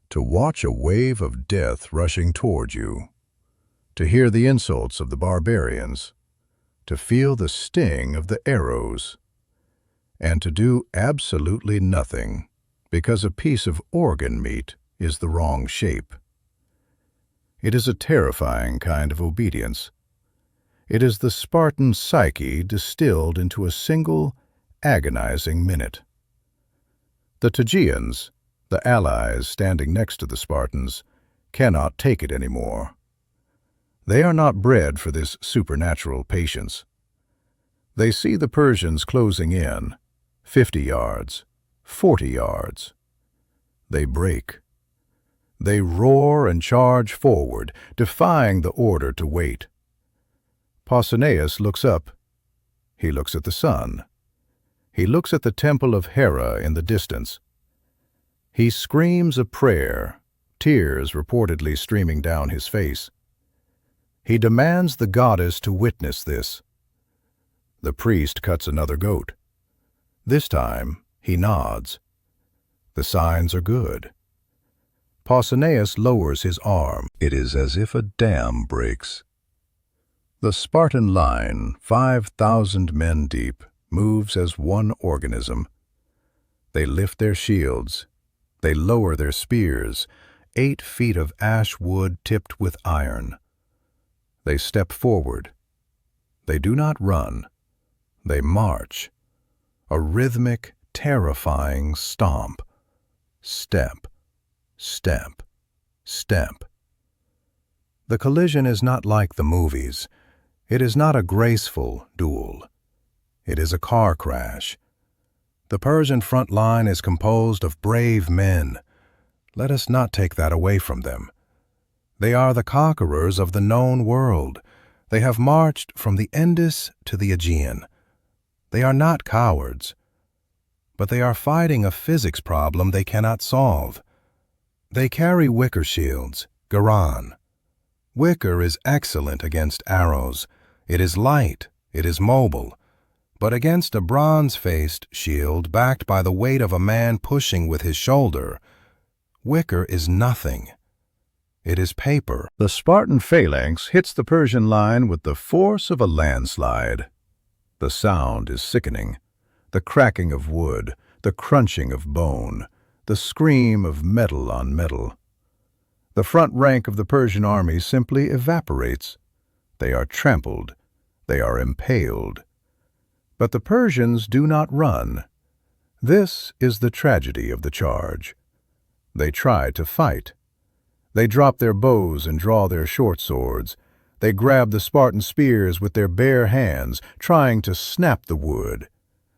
to watch a wave of death rushing toward you, to hear the insults of the barbarians, to feel the sting of the arrows, and to do absolutely nothing because a piece of organ meat is the wrong shape. It is a terrifying kind of obedience. It is the Spartan psyche distilled into a single, agonizing minute. The Tegeans, the allies standing next to the Spartans, cannot take it anymore. They are not bred for this supernatural patience. They see the Persians closing in, 50 yards, 40 yards. They break. They roar and charge forward, defying the order to wait. Pausanias looks up. He looks at the sun. He looks at the temple of Hera in the distance. He screams a prayer, tears reportedly streaming down his face. He demands the goddess to witness this. The priest cuts another goat. This time, he nods. The signs are good. Pausanias lowers his arm. It is as if a dam breaks. The Spartan line, 5,000 men deep, moves as one organism. They lift their shields. They lower their spears, 8 feet of ash wood tipped with iron. They step forward. They do not run. They march. A rhythmic, terrifying stomp. Step, step, step. The collision is not like the movies. It is not a graceful duel. It is a car crash. The Persian front line is composed of brave men. Let us not take that away from them. They are the conquerors of the known world. They have marched from the Indus to the Aegean. They are not cowards, but they are fighting a physics problem they cannot solve. They carry wicker shields, Garan. Wicker is excellent against arrows. It is light, it is mobile. But against a bronze-faced shield backed by the weight of a man pushing with his shoulder, wicker is nothing. It is paper. The Spartan phalanx hits the Persian line with the force of a landslide. The sound is sickening. The cracking of wood, the crunching of bone, the scream of metal on metal. The front rank of the Persian army simply evaporates. They are trampled. They are impaled. But the Persians do not run. This is the tragedy of the charge. They try to fight. They drop their bows and draw their short swords. They grab the Spartan spears with their bare hands, trying to snap the wood.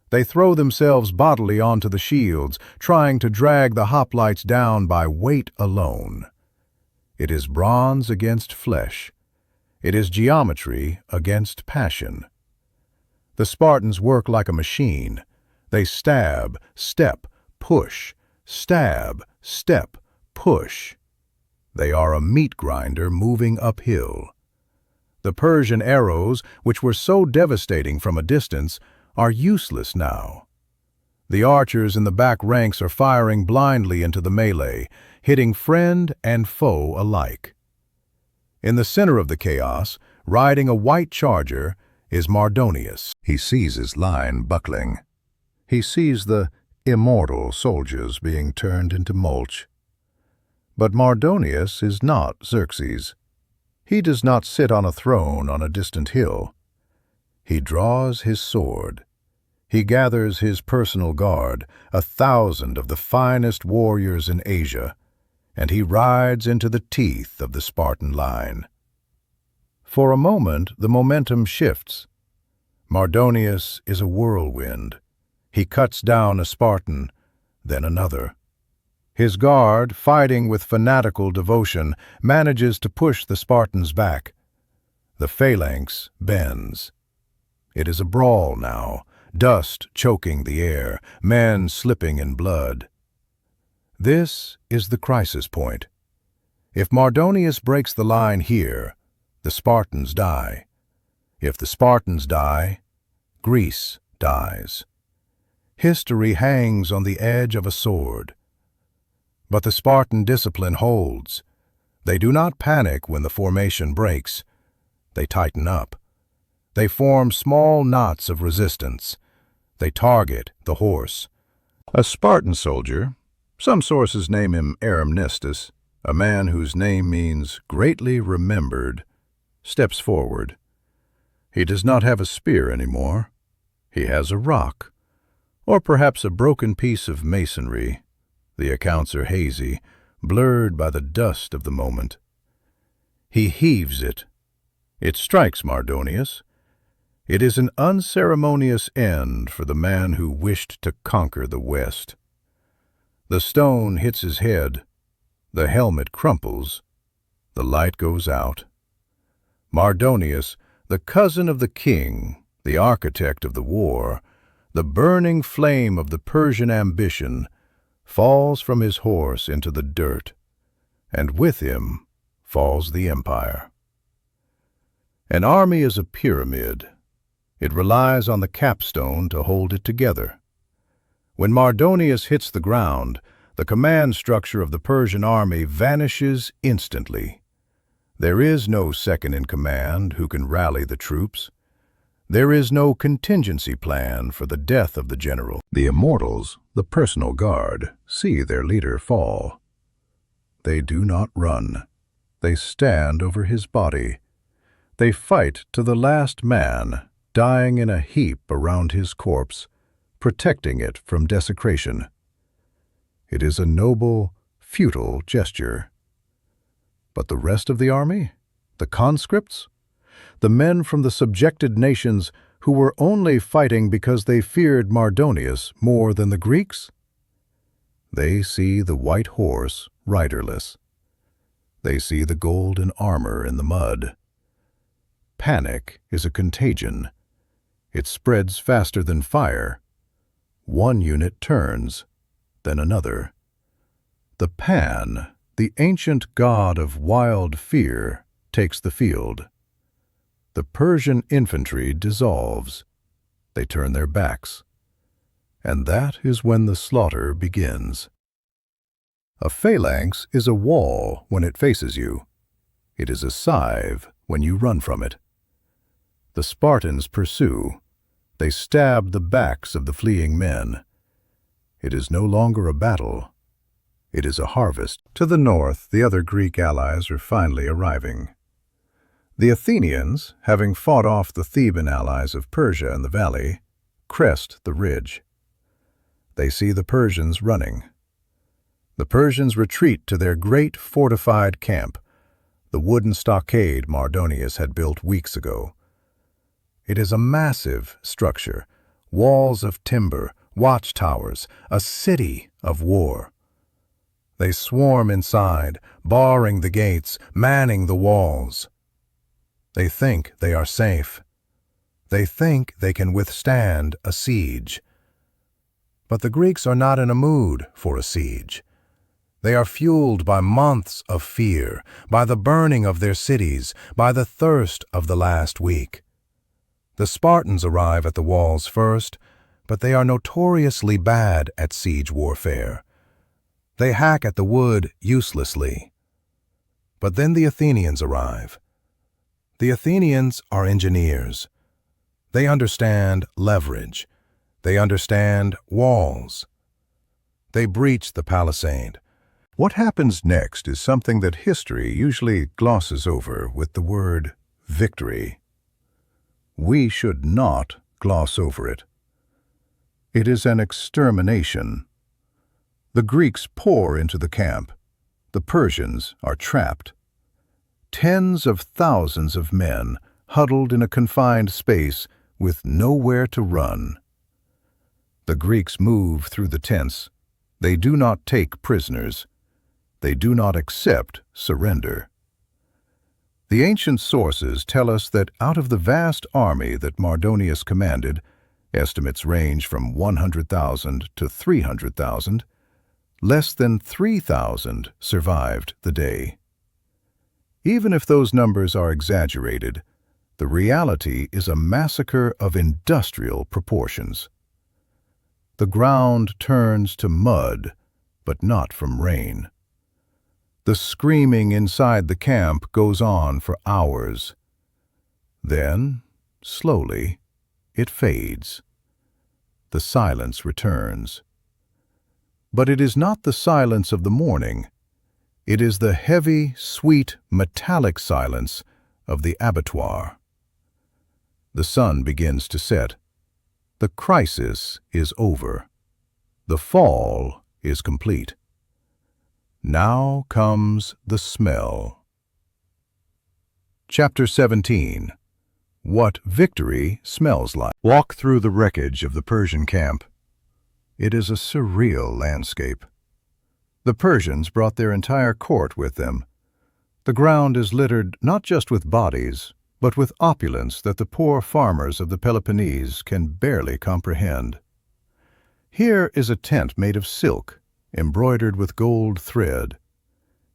They throw themselves bodily onto the shields, trying to drag the hoplites down by weight alone. It is bronze against flesh. It is geometry against passion. The Spartans work like a machine. They stab, step, push, stab, step, push. They are a meat grinder moving uphill. The Persian arrows, which were so devastating from a distance, are useless now. The archers in the back ranks are firing blindly into the melee, hitting friend and foe alike. In the center of the chaos, riding a white charger, is Mardonius. He sees his line buckling. He sees the immortal soldiers being turned into mulch. But Mardonius is not Xerxes. He does not sit on a throne on a distant hill. He draws his sword. He gathers his personal guard, 1,000 of the finest warriors in Asia, and he rides into the teeth of the Spartan line. For a moment, the momentum shifts. Mardonius is a whirlwind. He cuts down a Spartan, then another. His guard, fighting with fanatical devotion, manages to push the Spartans back. The phalanx bends. It is a brawl now, dust choking the air, men slipping in blood. This is the crisis point. If Mardonius breaks the line here, the Spartans die. If the Spartans die, Greece dies. History hangs on the edge of a sword. But the Spartan discipline holds. They do not panic when the formation breaks. They tighten up. They form small knots of resistance. They target the horse. A Spartan soldier, some sources name him Aramnistus, a man whose name means greatly remembered, steps forward. He does not have a spear anymore. He has a rock, or perhaps a broken piece of masonry. The accounts are hazy, blurred by the dust of the moment. He heaves it. It strikes Mardonius. It is an unceremonious end for the man who wished to conquer the West. The stone hits his head. The helmet crumples. The light goes out. Mardonius, the cousin of the king, the architect of the war, the burning flame of the Persian ambition, falls from his horse into the dirt, and with him falls the empire. An army is a pyramid. It relies on the capstone to hold it together. When Mardonius hits the ground, the command structure of the Persian army vanishes instantly. There is no second in command who can rally the troops. There is no contingency plan for the death of the general. The immortals, the personal guard, see their leader fall. They do not run. They stand over his body. They fight to the last man, dying in a heap around his corpse, protecting it from desecration. It is a noble, futile gesture. But the rest of the army? The conscripts? The men from the subjected nations who were only fighting because they feared Mardonius more than the Greeks? They see the white horse riderless. They see the golden armor in the mud. Panic is a contagion. It spreads faster than fire. One unit turns, then another. The Pan, the ancient god of wild fear, takes the field. The Persian infantry dissolves. They turn their backs. And that is when the slaughter begins. A phalanx is a wall when it faces you. It is a scythe when you run from it. The Spartans pursue. They stab the backs of the fleeing men. It is no longer a battle. It is a harvest. To the north, the other Greek allies are finally arriving. The Athenians, having fought off the Theban allies of Persia in the valley, crest the ridge. They see the Persians running. The Persians retreat to their great fortified camp, the wooden stockade Mardonius had built weeks ago. It is a massive structure, walls of timber, watchtowers, a city of war. They swarm inside, barring the gates, manning the walls. They think they are safe. They think they can withstand a siege. But the Greeks are not in a mood for a siege. They are fueled by months of fear, by the burning of their cities, by the thirst of the last week. The Spartans arrive at the walls first, but they are notoriously bad at siege warfare. They hack at the wood uselessly. But then the Athenians arrive. The Athenians are engineers. They understand leverage. They understand walls. They breach the palisade. What happens next is something that history usually glosses over with the word victory. We should not gloss over it. It is an extermination. The Greeks pour into the camp. The Persians are trapped. Tens of thousands of men huddled in a confined space with nowhere to run. The Greeks move through the tents. They do not take prisoners. They do not accept surrender. The ancient sources tell us that out of the vast army that Mardonius commanded, estimates range from 100,000 to 300,000, less than 3,000 survived the day. Even if those numbers are exaggerated, the reality is a massacre of industrial proportions. The ground turns to mud, but not from rain. The screaming inside the camp goes on for hours. Then, slowly, it fades. The silence returns. But it is not the silence of the morning. It is the heavy, sweet, metallic silence of the abattoir. The sun begins to set. The crisis is over. The fall is complete. Now comes the smell. Chapter 17. What victory smells like. Walk through the wreckage of the Persian camp. It is a surreal landscape. The Persians brought their entire court with them. The ground is littered not just with bodies, but with opulence that the poor farmers of the Peloponnese can barely comprehend. Here is a tent made of silk, embroidered with gold thread.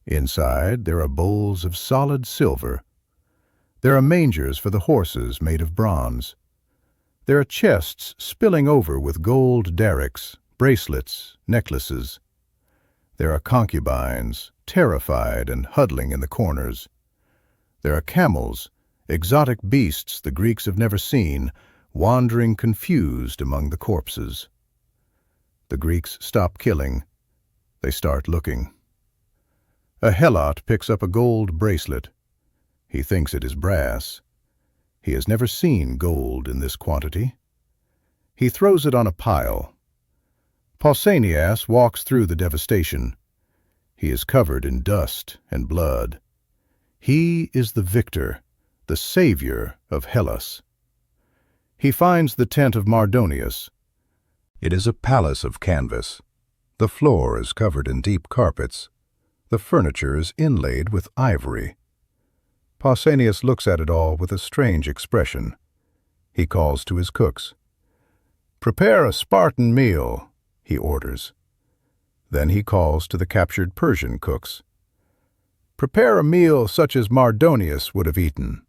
Inside there are bowls of solid silver. There are mangers for the horses made of bronze. There are chests spilling over with gold derricks, bracelets, necklaces. There are concubines, terrified and huddling in the corners. There are camels, exotic beasts the Greeks have never seen, wandering confused among the corpses. The Greeks stop killing. They start looking. A helot picks up a gold bracelet. He thinks it is brass. He has never seen gold in this quantity. He throws it on a pile. Pausanias walks through the devastation. He is covered in dust and blood. He is the victor, the savior of Hellas. He finds the tent of Mardonius. It is a palace of canvas. The floor is covered in deep carpets. The furniture is inlaid with ivory. Pausanias looks at it all with a strange expression. He calls to his cooks. "Prepare a Spartan meal," he orders. Then he calls to the captured Persian cooks. "Prepare a meal such as Mardonius would have eaten."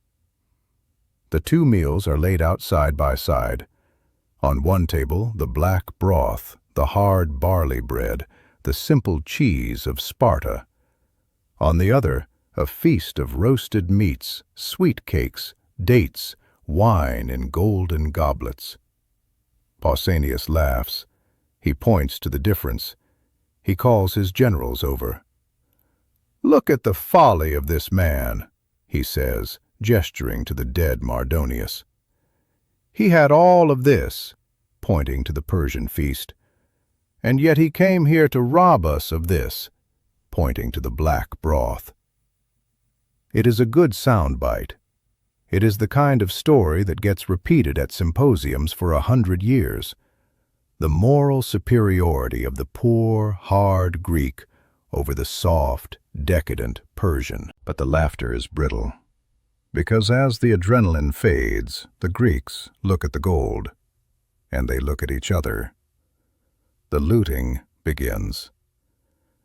The two meals are laid out side by side. On one table, the black broth, the hard barley bread, the simple cheese of Sparta. On the other, a feast of roasted meats, sweet cakes, dates, wine in golden goblets. Pausanias laughs. He points to the difference. He calls his generals over. "Look at the folly of this man," he says, gesturing to the dead Mardonius. "He had all of this," pointing to the Persian feast, "and yet he came here to rob us of this," pointing to the black broth. It is a good soundbite. It is the kind of story that gets repeated at symposiums for 100 years. The moral superiority of the poor, hard Greek over the soft, decadent Persian. But the laughter is brittle, because as the adrenaline fades, the Greeks look at the gold, and they look at each other. The looting begins.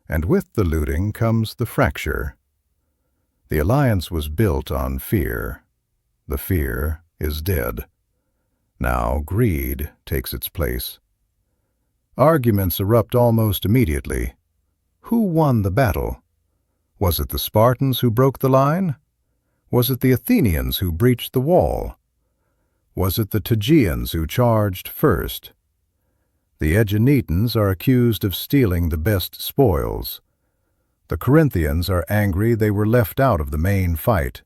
And with the looting comes the fracture. The alliance was built on fear. The fear is dead. Now greed takes its place. Arguments erupt almost immediately. Who won the battle? Was it the Spartans who broke the line? Was it the Athenians who breached the wall? Was it the Tegeans who charged first? The Aeginetans are accused of stealing the best spoils. The Corinthians are angry they were left out of the main fight.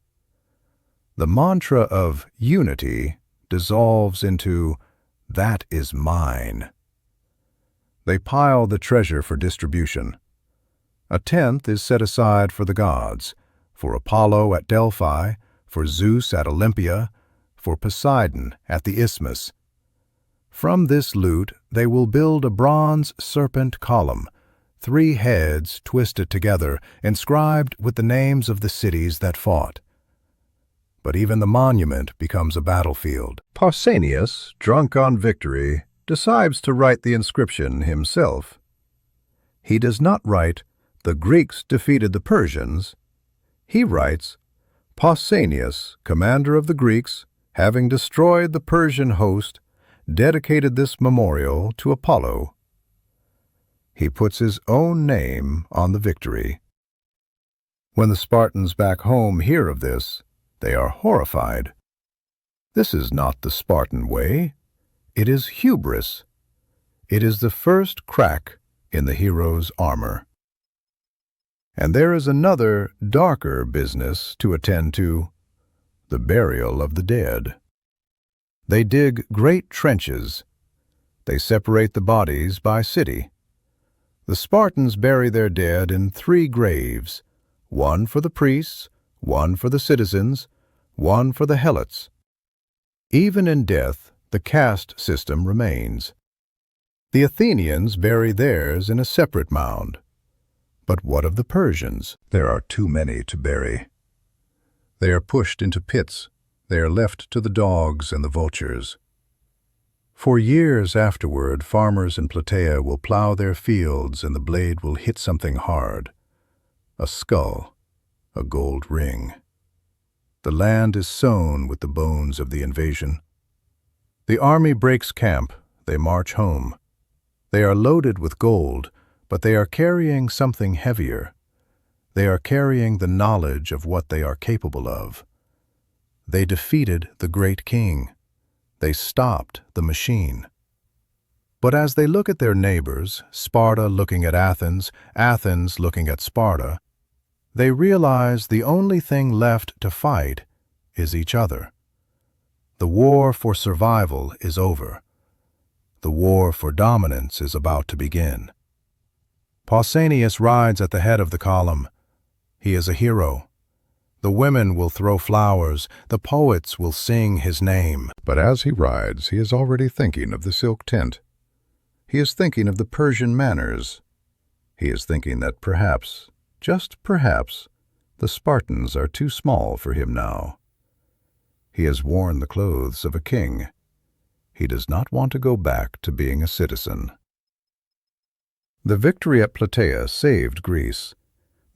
The mantra of unity dissolves into, "That is mine." They pile the treasure for distribution. A tenth is set aside for the gods, for Apollo at Delphi, for Zeus at Olympia, for Poseidon at the Isthmus. From this loot they will build a bronze serpent column, 3 heads twisted together, inscribed with the names of the cities that fought. But even the monument becomes a battlefield. Pausanias, drunk on victory, decides to write the inscription himself. He does not write, "The Greeks defeated the Persians." He writes, "Pausanias, commander of the Greeks, having destroyed the Persian host, dedicated this memorial to Apollo." He puts his own name on the victory. When the Spartans back home hear of this, they are horrified. This is not the Spartan way. It is hubris. It is the first crack in the hero's armor. And there is another, darker business to attend to: the burial of the dead. They dig great trenches. They separate the bodies by city. The Spartans bury their dead in 3 graves, one for the priests, one for the citizens, one for the helots. Even in death, the caste system remains. The Athenians bury theirs in a separate mound. But what of the Persians? There are too many to bury. They are pushed into pits. They are left to the dogs and the vultures. For years afterward, farmers in Plataea will plow their fields and the blade will hit something hard. A skull, a gold ring. The land is sown with the bones of the invasion. The army breaks camp. They march home. They are loaded with gold, but they are carrying something heavier. They are carrying the knowledge of what they are capable of. They defeated the great king. They stopped the machine. But as they look at their neighbors, Sparta looking at Athens, Athens looking at Sparta, they realize the only thing left to fight is each other. The war for survival is over. The war for dominance is about to begin. Pausanias rides at the head of the column. He is a hero. The women will throw flowers, the poets will sing his name. But as he rides, he is already thinking of the silk tent. He is thinking of the Persian manners. He is thinking that perhaps, just perhaps, the Spartans are too small for him now. He has worn the clothes of a king. He does not want to go back to being a citizen. The victory at Plataea saved Greece,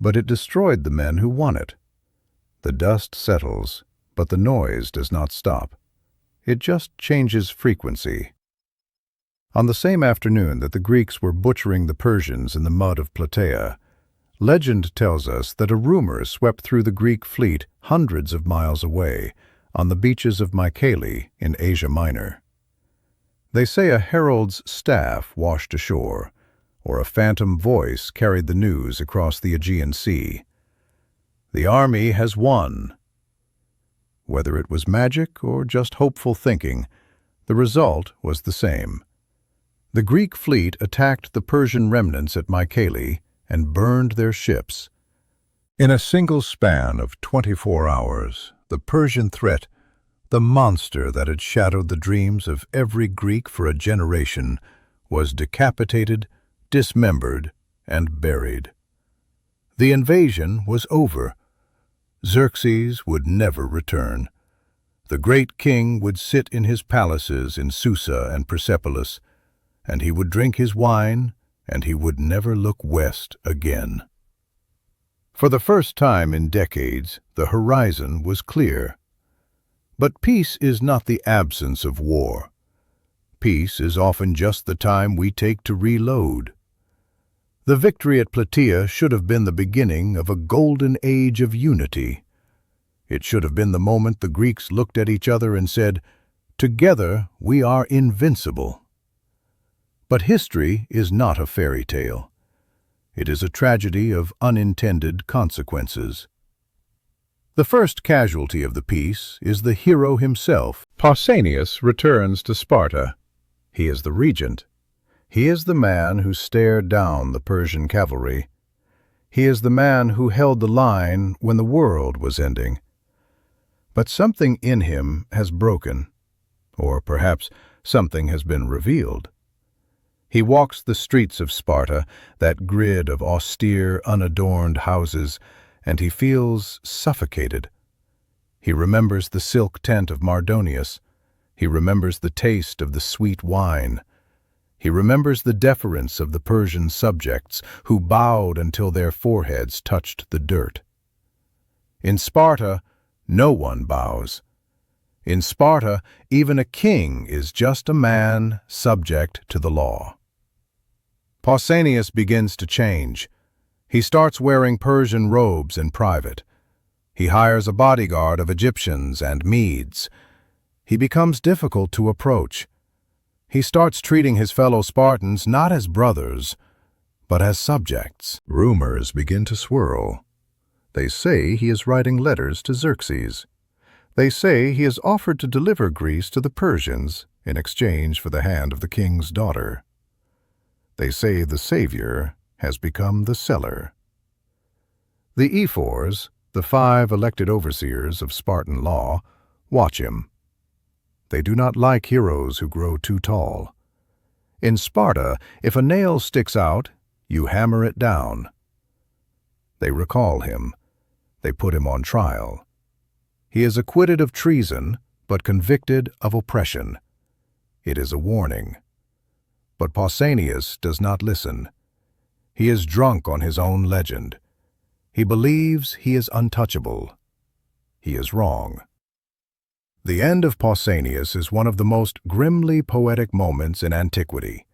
but it destroyed the men who won it. The dust settles, but the noise does not stop. It just changes frequency. On the same afternoon that the Greeks were butchering the Persians in the mud of Plataea, legend tells us that a rumor swept through the Greek fleet hundreds of miles away, on the beaches of Mycale in Asia Minor. They say a herald's staff washed ashore, or a phantom voice carried the news across the Aegean Sea. The army has won. Whether it was magic or just hopeful thinking, the result was the same. The Greek fleet attacked the Persian remnants at Mycale and burned their ships. In a single span of 24 hours, the Persian threat, the monster that had shadowed the dreams of every Greek for a generation, was decapitated, dismembered, and buried. The invasion was over. Xerxes would never return. The great king would sit in his palaces in Susa and Persepolis, and he would drink his wine, and he would never look west again. For the first time in decades, the horizon was clear. But peace is not the absence of war. Peace is often just the time we take to reload. The victory at Plataea should have been the beginning of a golden age of unity. It should have been the moment the Greeks looked at each other and said, "Together we are invincible." But history is not a fairy tale. It is a tragedy of unintended consequences. The first casualty of the peace is the hero himself. Pausanias returns to Sparta. He is the regent. He is the man who stared down the Persian cavalry. He is the man who held the line when the world was ending. But something in him has broken, or perhaps something has been revealed. He walks the streets of Sparta, that grid of austere, unadorned houses, and he feels suffocated. He remembers the silk tent of Mardonius. He remembers the taste of the sweet wine. He remembers the deference of the Persian subjects, who bowed until their foreheads touched the dirt. In Sparta, no one bows. In Sparta, even a king is just a man subject to the law. Pausanias begins to change. He starts wearing Persian robes in private. He hires a bodyguard of Egyptians and Medes. He becomes difficult to approach. He starts treating his fellow Spartans not as brothers, but as subjects. Rumors begin to swirl. They say he is writing letters to Xerxes. They say he has offered to deliver Greece to the Persians in exchange for the hand of the king's daughter. They say the savior has become the seller. The ephors, the 5 elected overseers of Spartan law, watch him. They do not like heroes who grow too tall. In Sparta, if a nail sticks out, you hammer it down. They recall him. They put him on trial. He is acquitted of treason, but convicted of oppression. It is a warning. But Pausanias does not listen. He is drunk on his own legend. He believes he is untouchable. He is wrong. The end of Pausanias is one of the most grimly poetic moments in antiquity.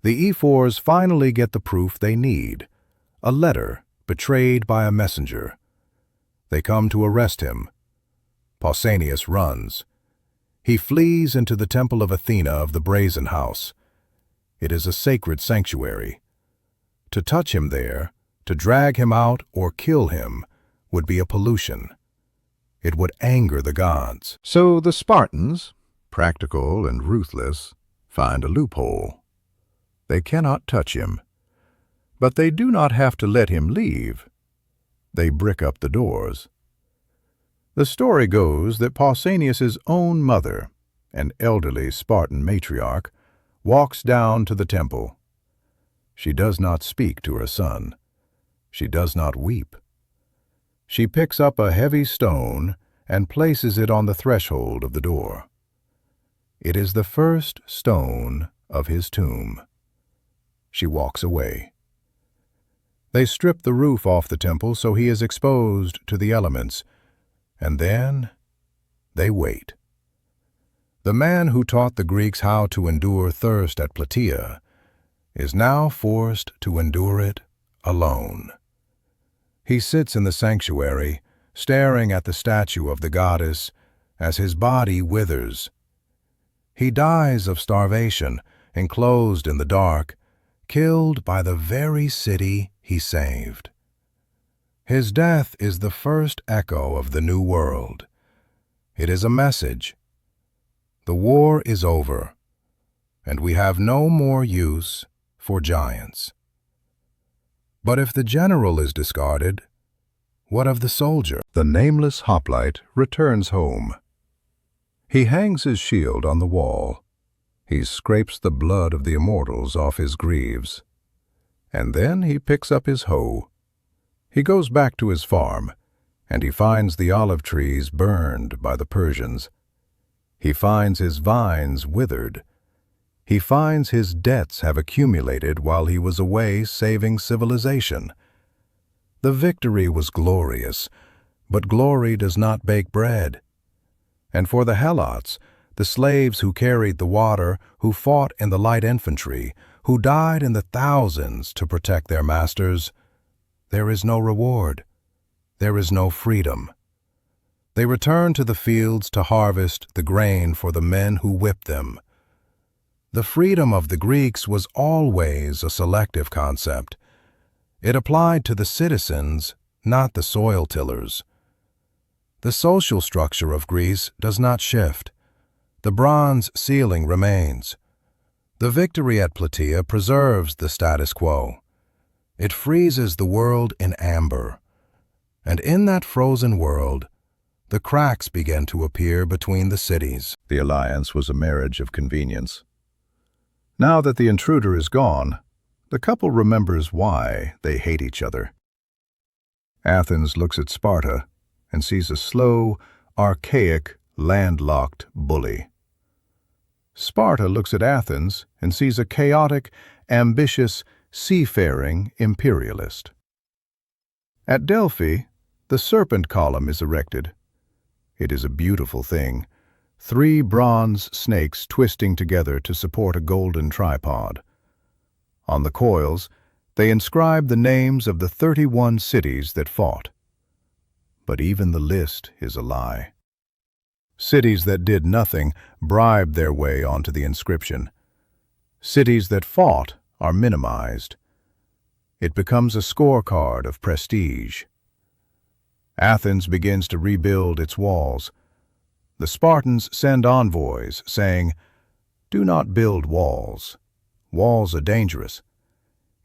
The ephors finally get the proof they need, a letter betrayed by a messenger. They come to arrest him. Pausanias runs. He flees into the temple of Athena of the Brazen House. It is a sacred sanctuary. To touch him there, to drag him out or kill him, would be a pollution. It would anger the gods. So the Spartans, practical and ruthless, find a loophole. They cannot touch him. But they do not have to let him leave. They brick up the doors. The story goes that Pausanias' own mother, an elderly Spartan matriarch, walks down to the temple. She does not speak to her son. She does not weep. She picks up a heavy stone and places it on the threshold of the door. It is the first stone of his tomb. She walks away. They strip the roof off the temple so he is exposed to the elements, and then they wait. The man who taught the Greeks how to endure thirst at Plataea is now forced to endure it alone. He sits in the sanctuary, staring at the statue of the goddess as his body withers. He dies of starvation, enclosed in the dark, killed by the very city he saved. His death is the first echo of the new world. It is a message. The war is over, and we have no more use for giants. But if the general is discarded, what of the soldier? The nameless hoplite returns home. He hangs his shield on the wall. He scrapes the blood of the immortals off his greaves. And then he picks up his hoe. He goes back to his farm, and he finds the olive trees burned by the Persians. He finds his vines withered. He finds his debts have accumulated while he was away saving civilization. The victory was glorious, but glory does not bake bread. And for the Helots, the slaves who carried the water, who fought in the light infantry, who died in the thousands to protect their masters, there is no reward. There is no freedom. They return to the fields to harvest the grain for the men who whipped them. The freedom of the Greeks was always a selective concept. It applied to the citizens, not the soil tillers. The social structure of Greece does not shift. The bronze ceiling remains. The victory at Plataea preserves the status quo. It freezes the world in amber. And in that frozen world, the cracks began to appear between the cities. The alliance was a marriage of convenience. Now that the intruder is gone, the couple remembers why they hate each other. Athens looks at Sparta and sees a slow, archaic, landlocked bully. Sparta looks at Athens and sees a chaotic, ambitious, seafaring imperialist. At Delphi, the serpent column is erected. It is a beautiful thing, 3 bronze snakes twisting together to support a golden tripod. On the coils, they inscribe the names of the 31 cities that fought. But even the list is a lie. Cities that did nothing bribed their way onto the inscription. Cities that fought are minimized. It becomes a scorecard of prestige. Athens begins to rebuild its walls. The Spartans send envoys saying, "Do not build walls. Walls are dangerous.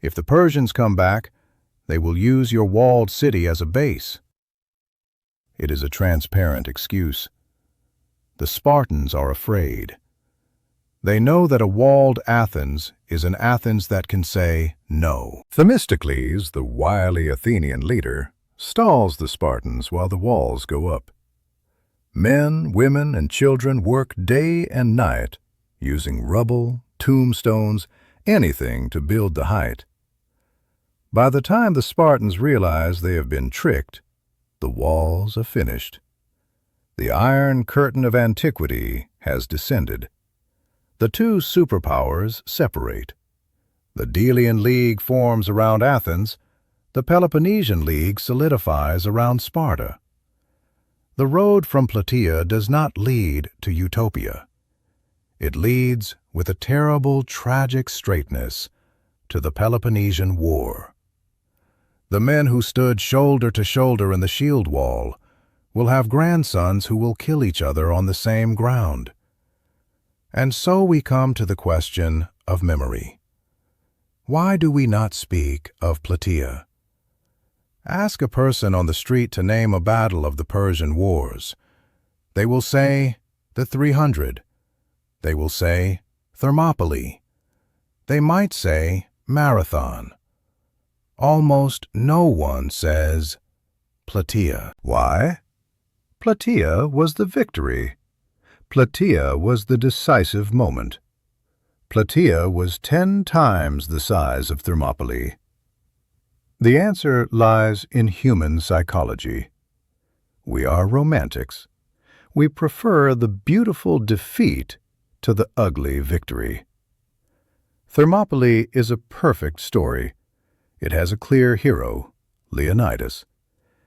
If the Persians come back, they will use your walled city as a base." It is a transparent excuse. The Spartans are afraid. They know that a walled Athens is an Athens that can say no. Themistocles, the wily Athenian leader, stalls the Spartans while the walls go up. Men, women, and children work day and night, using rubble, tombstones, anything to build the height. By the time the Spartans realize they have been tricked, the walls are finished. The Iron Curtain of antiquity has descended. The two superpowers separate. The Delian League forms around Athens. The Peloponnesian League solidifies around Sparta. The road from Plataea does not lead to utopia. It leads with a terrible, tragic straightness to the Peloponnesian War. The men who stood shoulder to shoulder in the shield wall will have grandsons who will kill each other on the same ground. And so we come to the question of memory. Why do we not speak of Plataea? Ask a person on the street to name a battle of the Persian Wars. They will say the 300. They will say Thermopylae. They might say Marathon. Almost no one says Plataea. Why? Plataea was the victory. Plataea was the decisive moment. Plataea was 10 times the size of Thermopylae. The answer lies in human psychology. We are romantics. We prefer the beautiful defeat to the ugly victory. Thermopylae is a perfect story. It has a clear hero, Leonidas.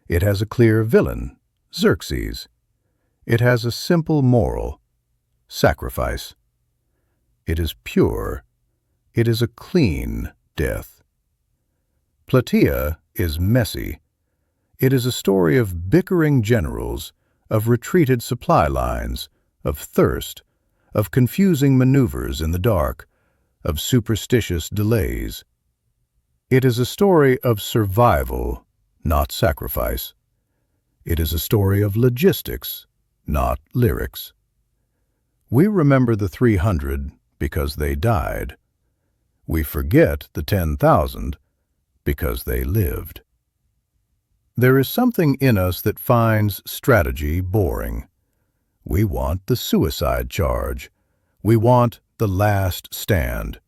It has a clear villain, Xerxes. It has a simple moral, sacrifice. It is pure. It is a clean death. Plataea is messy. It is a story of bickering generals, of retreated supply lines, of thirst, of confusing maneuvers in the dark, of superstitious delays. It is a story of survival, not sacrifice. It is a story of logistics, not lyrics. We remember the 300 because they died. We forget the 10,000 because they lived. There is something in us that finds strategy boring. We want the suicide charge. We want the last stand.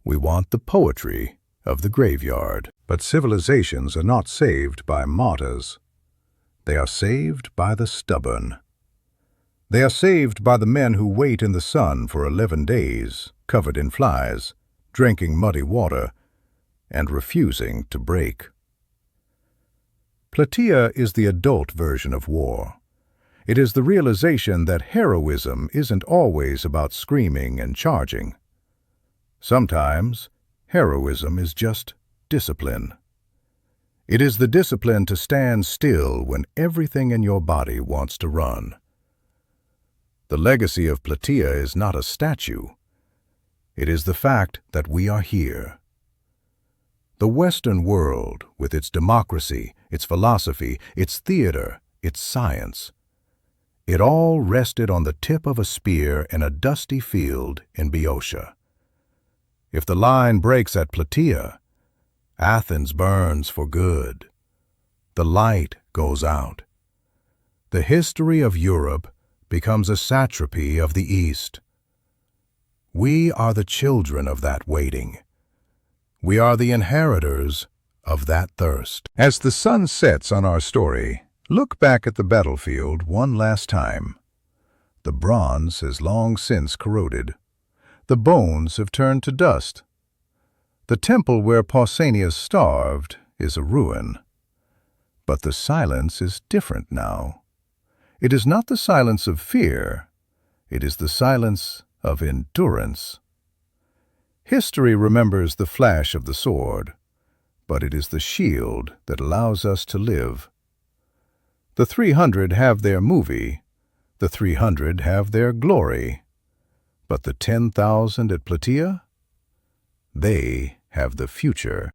We want the poetry of the graveyard. But civilizations are not saved by martyrs. They are saved by the stubborn. They are saved by the men who wait in the sun for 11 days, covered in flies, drinking muddy water, and refusing to break. Plataea is the adult version of war. It is the realization that heroism isn't always about screaming and charging. Sometimes, heroism is just discipline. It is the discipline to stand still when everything in your body wants to run. The legacy of Plataea is not a statue. It is the fact that we are here. The Western world, with its democracy, its philosophy, its theater, its science, it all rested on the tip of a spear in a dusty field in Boeotia. If the line breaks at Plataea, Athens burns for good. The light goes out. The history of Europe becomes a satrapy of the East. We are the children of that waiting. We are the inheritors of that thirst. As the sun sets on our story, look back at the battlefield one last time. The bronze has long since corroded. The bones have turned to dust. The temple where Pausanias starved is a ruin. But the silence is different now. It is not the silence of fear. It is the silence of endurance. History remembers the flash of the sword, but it is the shield that allows us to live. The 300 have their movie. The 300 have their glory, but the 10,000 at Plataea, they have the future.